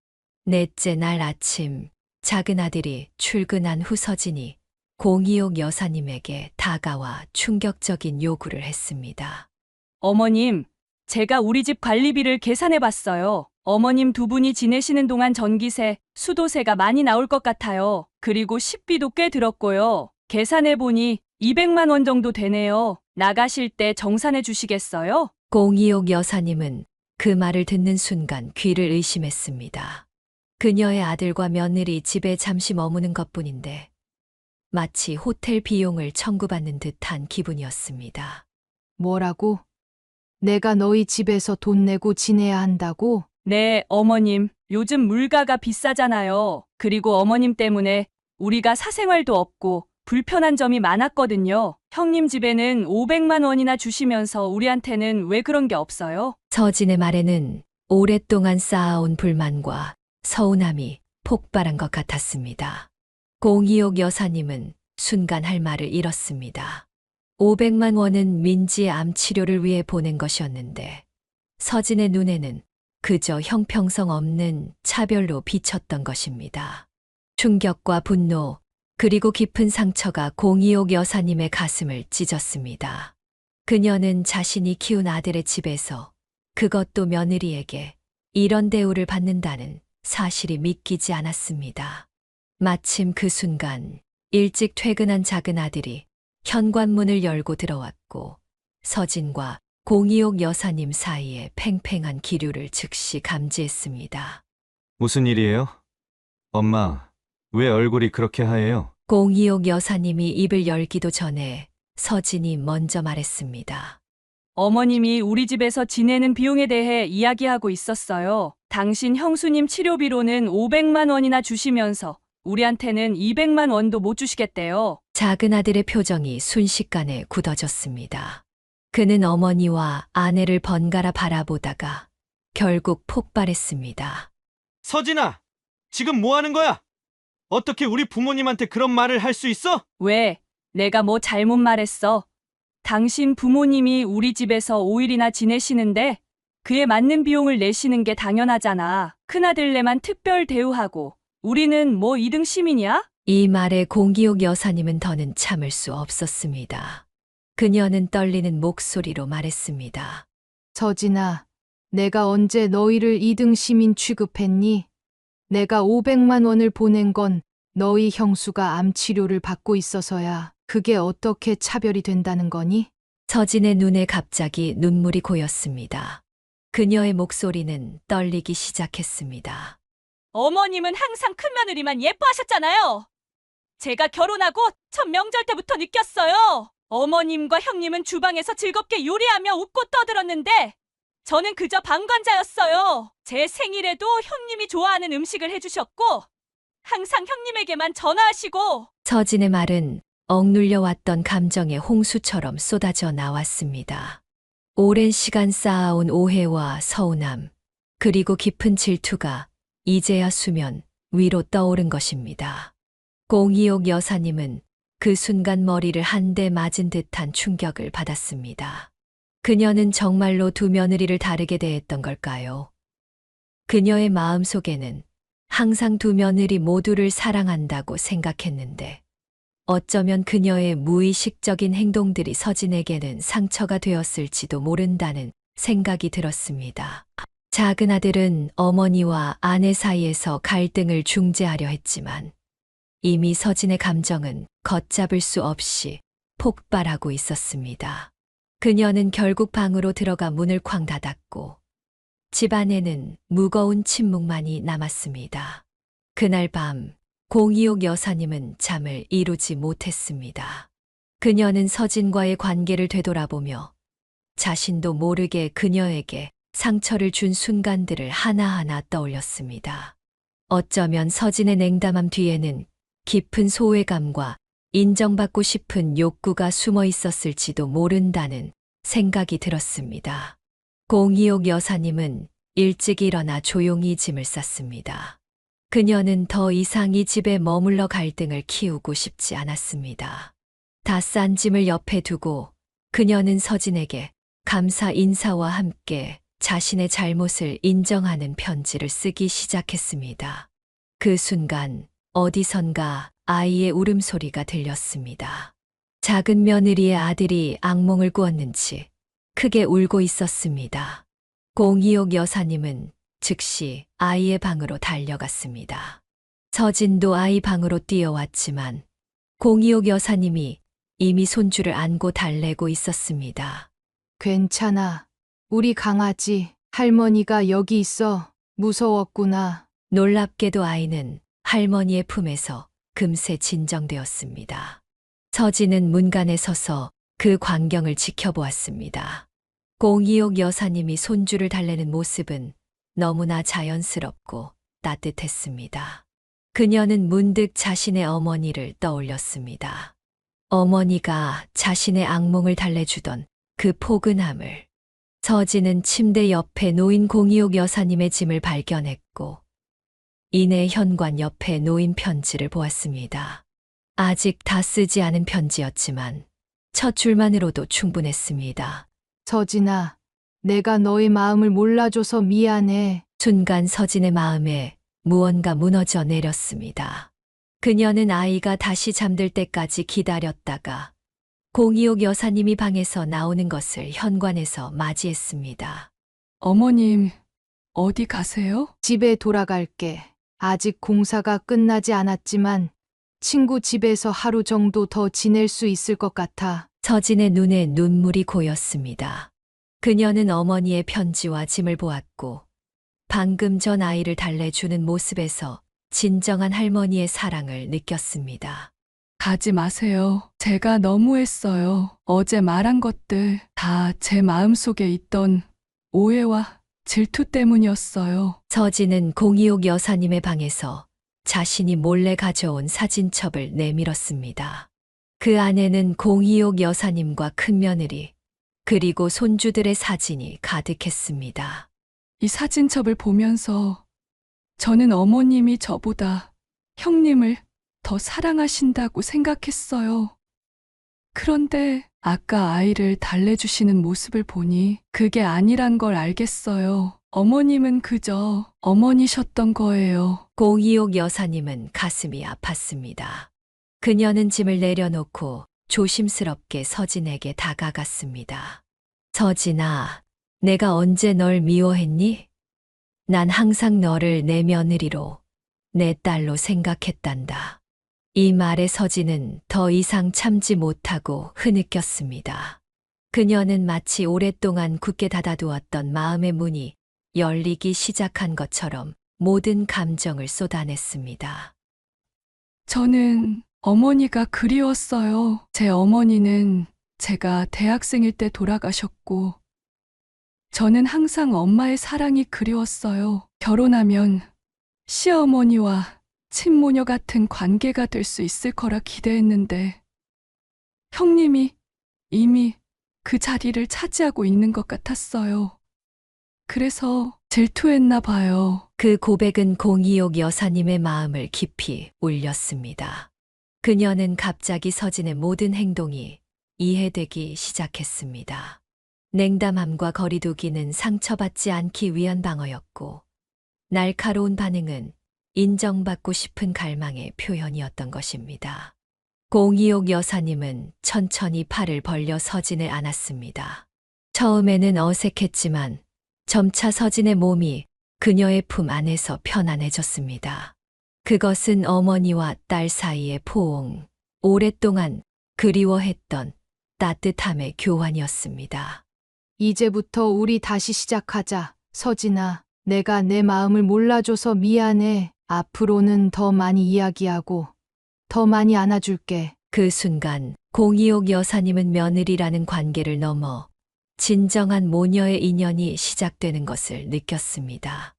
넷째 날 아침, 작은 아들이 출근한 후 서진이 공희옥 여사님에게 다가와 충격적인 요구를 했습니다. 어머님, 제가 우리 집 관리비를 계산해 봤어요. 어머님 두 분이 지내시는 동안 전기세, 수도세가 많이 나올 것 같아요. 그리고 식비도 꽤 들었고요. 계산해 보니 200만 원 정도 되네요. 나가실 때 정산해 주시겠어요? 공희옥 여사님은 그 말을 듣는 순간 귀를 의심했습니다. 그녀의 아들과 며느리 집에 잠시 머무는 것뿐인데 마치 호텔 비용을 청구받는 듯한 기분이었습니다. 뭐라고? 내가 너희 집에서 돈 내고 지내야 한다고? 네, 어머님. 요즘 물가가 비싸잖아요. 그리고 어머님 때문에 우리가 사생활도 없고 불편한 점이 많았거든요. 형님 집에는 500만 원이나 주시면서 우리한테는 왜 그런 게 없어요? 서진의 말에는 오랫동안 쌓아온 불만과 서운함이 폭발한 것 같았습니다. 공희옥 여사님은 순간 할 말을 잃었습니다. 500만 원은 민지의 암 치료를 위해 보낸 것이었는데 서진의 눈에는 그저 형평성 없는 차별로 비쳤던 것입니다. 충격과 분노, 그리고 깊은 상처가 공희옥 여사님의 가슴을 찢었습니다. 그녀는 자신이 키운 아들의 집에서, 그것도 며느리에게 이런 대우를 받는다는 사실이 믿기지 않았습니다. 마침 그 순간 일찍 퇴근한 작은 아들이 현관문을 열고 들어왔고 서진과 공이옥 여사님 사이에 팽팽한 기류를 즉시 감지했습니다. 무슨 일이에요? 엄마, 왜 얼굴이 그렇게 하얘요? 공이옥 여사님이 입을 열기도 전에 서진이 먼저 말했습니다. 어머님이 우리 집에서 지내는 비용에 대해 이야기하고 있었어요. 당신 형수님 치료비로는 500만 원이나 주시면서 우리한테는 200만 원도 못 주시겠대요. 작은 아들의 표정이 순식간에 굳어졌습니다. 그는 어머니와 아내를 번갈아 바라보다가 결국 폭발했습니다. 서진아! 지금 뭐 하는 거야? 어떻게 우리 부모님한테 그런 말을 할 수 있어? 왜? 내가 뭐 잘못 말했어? 당신 부모님이 우리 집에서 5일이나 지내시는데 그에 맞는 비용을 내시는 게 당연하잖아. 큰아들네만 특별 대우하고 우리는 뭐 2등 시민이야? 이 말에 공기옥 여사님은 더는 참을 수 없었습니다. 그녀는 떨리는 목소리로 말했습니다. 서진아, 내가 언제 너희를 2등 시민 취급했니? 내가 500만 원을 보낸 건 너희 형수가 암 치료를 받고 있어서야. 그게 어떻게 차별이 된다는 거니? 서진의 눈에 갑자기 눈물이 고였습니다. 그녀의 목소리는 떨리기 시작했습니다. 어머님은 항상 큰며느리만 예뻐하셨잖아요. 제가 결혼하고 첫 명절 때부터 느꼈어요. 어머님과 형님은 주방에서 즐겁게 요리하며 웃고 떠들었는데 저는 그저 방관자였어요. 제 생일에도 형님이 좋아하는 음식을 해주셨고 항상 형님에게만 전화하시고. 서진의 말은 억눌려 왔던 감정의 홍수처럼 쏟아져 나왔습니다. 오랜 시간 쌓아온 오해와 서운함, 그리고 깊은 질투가 이제야 수면 위로 떠오른 것입니다. 공이옥 여사님은 그 순간 머리를 한 대 맞은 듯한 충격을 받았습니다. 그녀는 정말로 두 며느리를 다르게 대했던 걸까요? 그녀의 마음속에는 항상 두 며느리 모두를 사랑한다고 생각했는데 어쩌면 그녀의 무의식적인 행동들이 서진에게는 상처가 되었을지도 모른다는 생각이 들었습니다. 작은 아들은 어머니와 아내 사이에서 갈등을 중재하려 했지만 이미 서진의 감정은 걷잡을 수 없이 폭발하고 있었습니다. 그녀는 결국 방으로 들어가 문을 쾅 닫았고 집안에는 무거운 침묵만이 남았습니다. 그날 밤 공이옥 여사님은 잠을 이루지 못했습니다. 그녀는 서진과의 관계를 되돌아보며 자신도 모르게 그녀에게 상처를 준 순간들을 하나하나 떠올렸습니다. 어쩌면 서진의 냉담함 뒤에는 깊은 소외감과 인정받고 싶은 욕구가 숨어 있었을지도 모른다는 생각이 들었습니다. 공이옥 여사님은 일찍 일어나 조용히 짐을 쌌습니다. 그녀는 더 이상 이 집에 머물러 갈등을 키우고 싶지 않았습니다. 다 싼 짐을 옆에 두고 그녀는 서진에게 감사 인사와 함께 자신의 잘못을 인정하는 편지를 쓰기 시작했습니다. 그 순간 어디선가 아이의 울음소리가 들렸습니다. 작은 며느리의 아들이 악몽을 꾸었는지 크게 울고 있었습니다. 공이옥 여사님은 즉시 아이의 방으로 달려갔습니다. 서진도 아이 방으로 뛰어왔지만 공이옥 여사님이 이미 손주를 안고 달래고 있었습니다. 괜찮아. 우리 강아지, 할머니가 여기 있어. 무서웠구나. 놀랍게도 아이는 할머니의 품에서 금세 진정되었습니다. 서진은 문간에 서서 그 광경을 지켜보았습니다. 공이옥 여사님이 손주를 달래는 모습은 너무나 자연스럽고 따뜻했습니다. 그녀는 문득 자신의 어머니를 떠올렸습니다. 어머니가 자신의 악몽을 달래주던 그 포근함을. 서진은 침대 옆에 놓인 공이옥 여사님의 짐을 발견했고 이내 현관 옆에 놓인 편지를 보았습니다. 아직 다 쓰지 않은 편지였지만 첫 줄만으로도 충분했습니다. 서진아, 내가 너의 마음을 몰라줘서 미안해. 순간 서진의 마음에 무언가 무너져 내렸습니다. 그녀는 아이가 다시 잠들 때까지 기다렸다가 공이옥 여사님이 방에서 나오는 것을 현관에서 맞이했습니다. 어머님, 어디 가세요? 집에 돌아갈게. 아직 공사가 끝나지 않았지만 친구 집에서 하루 정도 더 지낼 수 있을 것 같아. 서진의 눈에 눈물이 고였습니다. 그녀는 어머니의 편지와 짐을 보았고 방금 전 아이를 달래주는 모습에서 진정한 할머니의 사랑을 느꼈습니다. 가지 마세요. 제가 너무했어요. 어제 말한 것들 다 제 마음속에 있던 오해와 질투 때문이었어요. 서진은 공이옥 여사님의 방에서 자신이 몰래 가져온 사진첩을 내밀었습니다. 그 안에는 공이옥 여사님과 큰며느리, 그리고 손주들의 사진이 가득했습니다. 이 사진첩을 보면서 저는 어머님이 저보다 형님을 더 사랑하신다고 생각했어요. 그런데 아까 아이를 달래주시는 모습을 보니 그게 아니란 걸 알겠어요. 어머님은 그저 어머니셨던 거예요. 공이옥 여사님은 가슴이 아팠습니다. 그녀는 짐을 내려놓고 조심스럽게 서진에게 다가갔습니다. 서진아, 내가 언제 널 미워했니? 난 항상 너를 내 며느리로, 내 딸로 생각했단다. 이 말에 서진은 더 이상 참지 못하고 흐느꼈습니다. 그녀는 마치 오랫동안 굳게 닫아두었던 마음의 문이 열리기 시작한 것처럼 모든 감정을 쏟아냈습니다. 저는 어머니가 그리웠어요. 제 어머니는 제가 대학생일 때 돌아가셨고, 저는 항상 엄마의 사랑이 그리웠어요. 결혼하면 시어머니와 친모녀 같은 관계가 될 수 있을 거라 기대했는데, 형님이 이미 그 자리를 차지하고 있는 것 같았어요. 그래서 질투했나 봐요. 그 고백은 공이옥 여사님의 마음을 깊이 울렸습니다. 그녀는 갑자기 서진의 모든 행동이 이해되기 시작했습니다. 냉담함과 거리두기는 상처받지 않기 위한 방어였고, 날카로운 반응은 인정받고 싶은 갈망의 표현이었던 것입니다. 공이옥 여사님은 천천히 팔을 벌려 서진을 안았습니다. 처음에는 어색했지만 점차 서진의 몸이 그녀의 품 안에서 편안해졌습니다. 그것은 어머니와 딸 사이의 포옹, 오랫동안 그리워했던 따뜻함의 교환이었습니다. 이제부터 우리 다시 시작하자. 서진아, 내가 내 마음을 몰라줘서 미안해. 앞으로는 더 많이 이야기하고 더 많이 안아줄게. 그 순간 공이옥 여사님은 며느리라는 관계를 넘어 진정한 모녀의 인연이 시작되는 것을 느꼈습니다.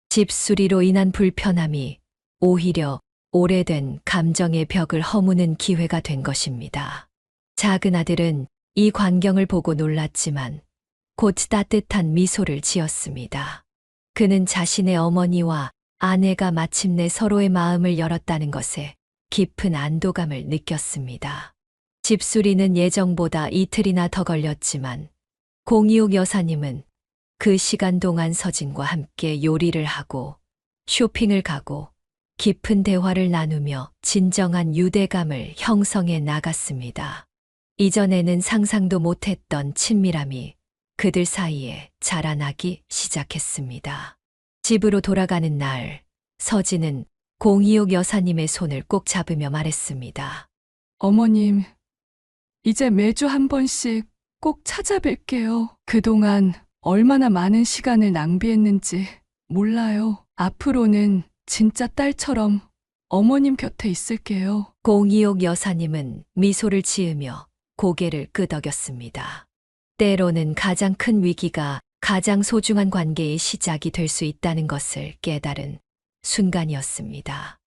집수리로 인한 불편함이 오히려 오래된 감정의 벽을 허무는 기회가 된 것입니다. 작은 아들은 이 광경을 보고 놀랐지만 곧 따뜻한 미소를 지었습니다. 그는 자신의 어머니와 아내가 마침내 서로의 마음을 열었다는 것에 깊은 안도감을 느꼈습니다. 집수리는 예정보다 이틀이나 더 걸렸지만 공이옥 여사님은 그 시간 동안 서진과 함께 요리를 하고 쇼핑을 가고 깊은 대화를 나누며 진정한 유대감을 형성해 나갔습니다. 이전에는 상상도 못했던 친밀함이 그들 사이에 자라나기 시작했습니다. 집으로 돌아가는 날, 서진은 공이옥 여사님의 손을 꼭 잡으며 말했습니다. 어머님, 이제 매주 한 번씩 꼭 찾아뵐게요. 그동안 얼마나 많은 시간을 낭비했는지 몰라요. 앞으로는 진짜 딸처럼 어머님 곁에 있을게요. 공이옥 여사님은 미소를 지으며 고개를 끄덕였습니다. 때로는 가장 큰 위기가 가장 소중한 관계의 시작이 될 수 있다는 것을 깨달은 순간이었습니다.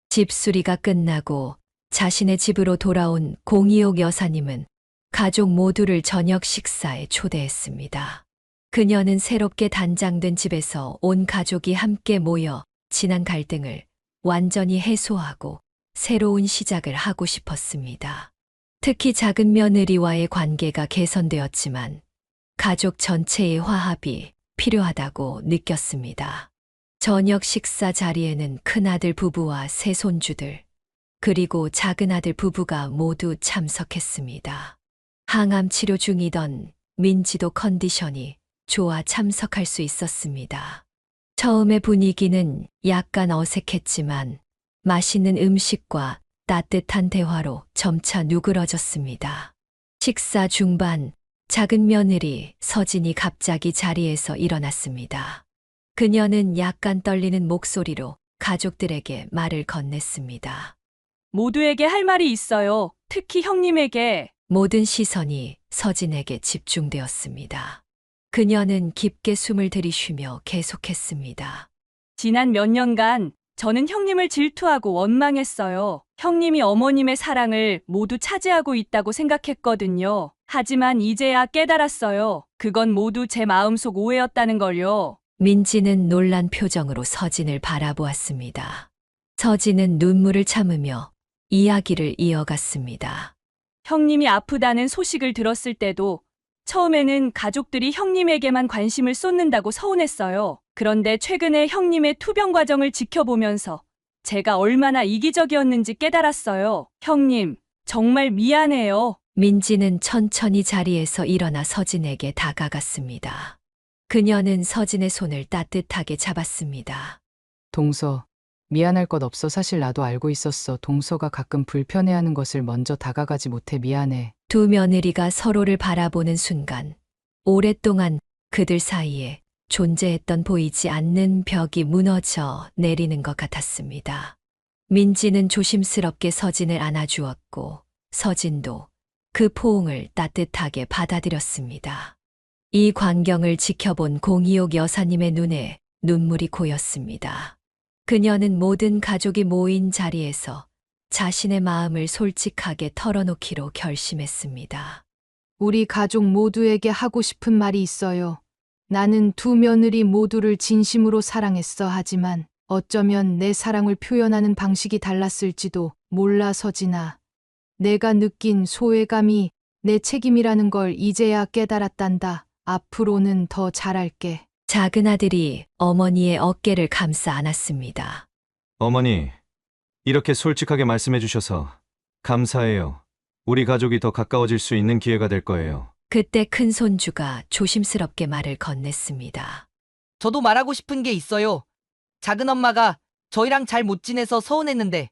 집수리가 끝나고 자신의 집으로 돌아온 공이옥 여사님은 가족 모두를 저녁 식사에 초대했습니다. 그녀는 새롭게 단장된 집에서 온 가족이 함께 모여 지난 갈등을 완전히 해소하고 새로운 시작을 하고 싶었습니다. 특히 작은 며느리와의 관계가 개선되었지만 가족 전체의 화합이 필요하다고 느꼈습니다. 저녁 식사 자리에는 큰아들 부부와 세 손주들, 그리고 작은아들 부부가 모두 참석했습니다. 항암 치료 중이던 민지도 컨디션이 좋아 참석할 수 있었습니다. 처음의 분위기는 약간 어색했지만 맛있는 음식과 따뜻한 대화로 점차 누그러졌습니다. 식사 중반, 작은 며느리 서진이 갑자기 자리에서 일어났습니다. 그녀는 약간 떨리는 목소리로 가족들에게 말을 건넸습니다. 모두에게 할 말이 있어요. 특히 형님에게. 모든 시선이 서진에게 집중되었습니다. 그녀는 깊게 숨을 들이쉬며 계속했습니다. 지난 몇 년간 저는 형님을 질투하고 원망했어요. 형님이 어머님의 사랑을 모두 차지하고 있다고 생각했거든요. 하지만 이제야 깨달았어요. 그건 모두 제 마음속 오해였다는 걸요. 민지는 놀란 표정으로 서진을 바라보았습니다. 서진은 눈물을 참으며 이야기를 이어갔습니다. 형님이 아프다는 소식을 들었을 때도 처음에는 가족들이 형님에게만 관심을 쏟는다고 서운했어요. 그런데 최근에 형님의 투병 과정을 지켜보면서 제가 얼마나 이기적이었는지 깨달았어요. 형님, 정말 미안해요. 민지는 천천히 자리에서 일어나 서진에게 다가갔습니다. 그녀는 서진의 손을 따뜻하게 잡았습니다. 동서, 미안할 것 없어. 사실 나도 알고 있었어. 동서가 가끔 불편해하는 것을 먼저 다가가지 못해 미안해. 두 며느리가 서로를 바라보는 순간 오랫동안 그들 사이에 존재했던 보이지 않는 벽이 무너져 내리는 것 같았습니다. 민지는 조심스럽게 서진을 안아주었고 서진도 그 포옹을 따뜻하게 받아들였습니다. 이 광경을 지켜본 공이옥 여사님의 눈에 눈물이 고였습니다. 그녀는 모든 가족이 모인 자리에서 자신의 마음을 솔직하게 털어놓기로 결심했습니다. 우리 가족 모두에게 하고 싶은 말이 있어요. 나는 두 며느리 모두를 진심으로 사랑했어. 하지만 어쩌면 내 사랑을 표현하는 방식이 달랐을지도 몰라. 서진아. 내가 느낀 소외감이 내 책임이라는 걸 이제야 깨달았단다. 앞으로는 더 잘할게. 작은 아들이 어머니의 어깨를 감싸 안았습니다. 어머니, 이렇게 솔직하게 말씀해 주셔서 감사해요. 우리 가족이 더 가까워질 수 있는 기회가 될 거예요. 그때 큰 손주가 조심스럽게 말을 건넸습니다. 저도 말하고 싶은 게 있어요. 작은 엄마가 저희랑 잘 못 지내서 서운했는데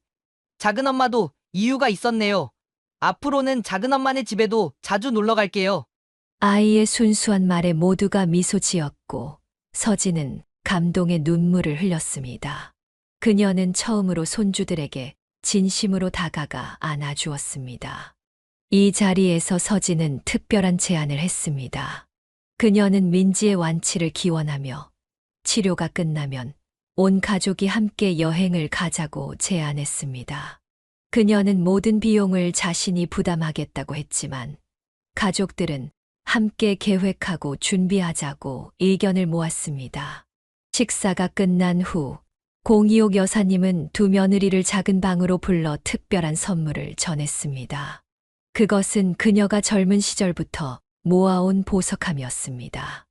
작은 엄마도 이유가 있었네요. 앞으로는 작은 엄마네 집에도 자주 놀러 갈게요. 아이의 순수한 말에 모두가 미소 지었고 서진은 감동의 눈물을 흘렸습니다. 그녀는 처음으로 손주들에게 진심으로 다가가 안아주었습니다. 이 자리에서 서진은 특별한 제안을 했습니다. 그녀는 민지의 완치를 기원하며 치료가 끝나면 온 가족이 함께 여행을 가자고 제안했습니다. 그녀는 모든 비용을 자신이 부담하겠다고 했지만 가족들은 함께 계획하고 준비하자고 의견을 모았습니다. 식사가 끝난 후 공이옥 여사님은 두 며느리를 작은 방으로 불러 특별한 선물을 전했습니다. 그것은 그녀가 젊은 시절부터 모아온 보석함이었습니다.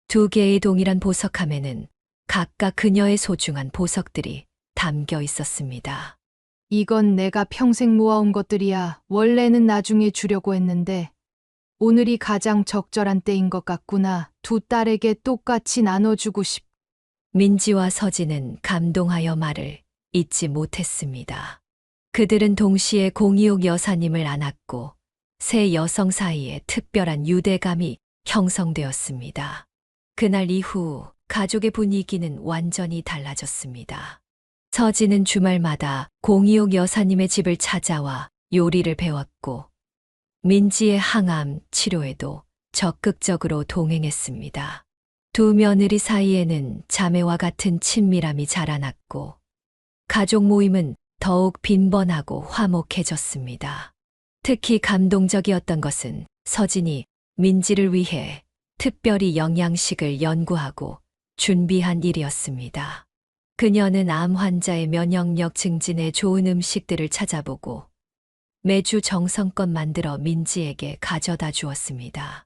두 개의 동일한 보석함에는 각각 그녀의 소중한 보석들이 담겨 있었습니다. 이건 내가 평생 모아온 것들이야. 원래는 나중에 주려고 했는데 오늘이 가장 적절한 때인 것 같구나. 두 딸에게 똑같이 나눠주고 싶. 민지와 서진은 감동하여 말을 잇지 못했습니다. 그들은 동시에 공이옥 여사님을 안았고 세 여성 사이에 특별한 유대감이 형성되었습니다. 그날 이후 가족의 분위기는 완전히 달라졌습니다. 서진은 주말마다 공이옥 여사님의 집을 찾아와 요리를 배웠고 민지의 항암 치료에도 적극적으로 동행했습니다. 두 며느리 사이에는 자매와 같은 친밀함이 자라났고 가족 모임은 더욱 빈번하고 화목해졌습니다. 특히 감동적이었던 것은 서진이 민지를 위해 특별히 영양식을 연구하고 준비한 일이었습니다. 그녀는 암 환자의 면역력 증진에 좋은 음식들을 찾아보고 매주 정성껏 만들어 민지에게 가져다 주었습니다.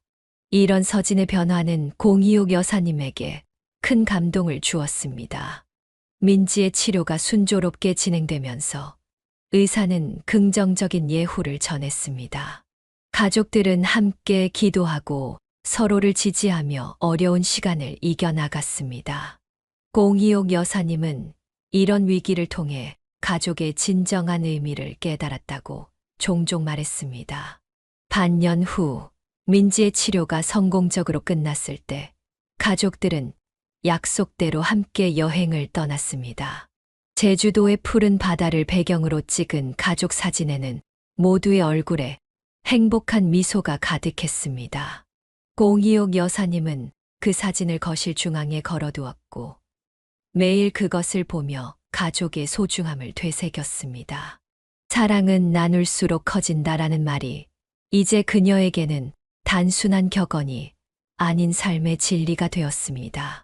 이런 서진의 변화는 공이옥 여사님에게 큰 감동을 주었습니다. 민지의 치료가 순조롭게 진행되면서 의사는 긍정적인 예후를 전했습니다. 가족들은 함께 기도하고 서로를 지지하며 어려운 시간을 이겨나갔습니다. 공이옥 여사님은 이런 위기를 통해 가족의 진정한 의미를 깨달았다고 종종 말했습니다. 반년 후 민지의 치료가 성공적으로 끝났을 때 가족들은 약속대로 함께 여행을 떠났습니다. 제주도의 푸른 바다를 배경으로 찍은 가족 사진에는 모두의 얼굴에 행복한 미소가 가득했습니다. 공이옥 여사님은 그 사진을 거실 중앙에 걸어두었고 매일 그것을 보며 가족의 소중함을 되새겼습니다. 사랑은 나눌수록 커진다라는 말이 이제 그녀에게는 단순한 격언이 아닌 삶의 진리가 되었습니다.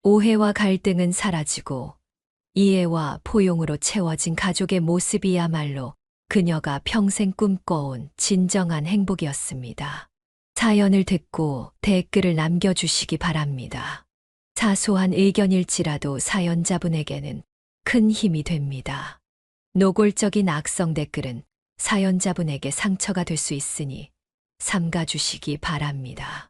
오해와 갈등은 사라지고 이해와 포용으로 채워진 가족의 모습이야말로 그녀가 평생 꿈꿔온 진정한 행복이었습니다. 사연을 듣고 댓글을 남겨주시기 바랍니다. 사소한 의견일지라도 사연자분에게는 큰 힘이 됩니다. 노골적인 악성 댓글은 사연자분에게 상처가 될 수 있으니 삼가주시기 바랍니다.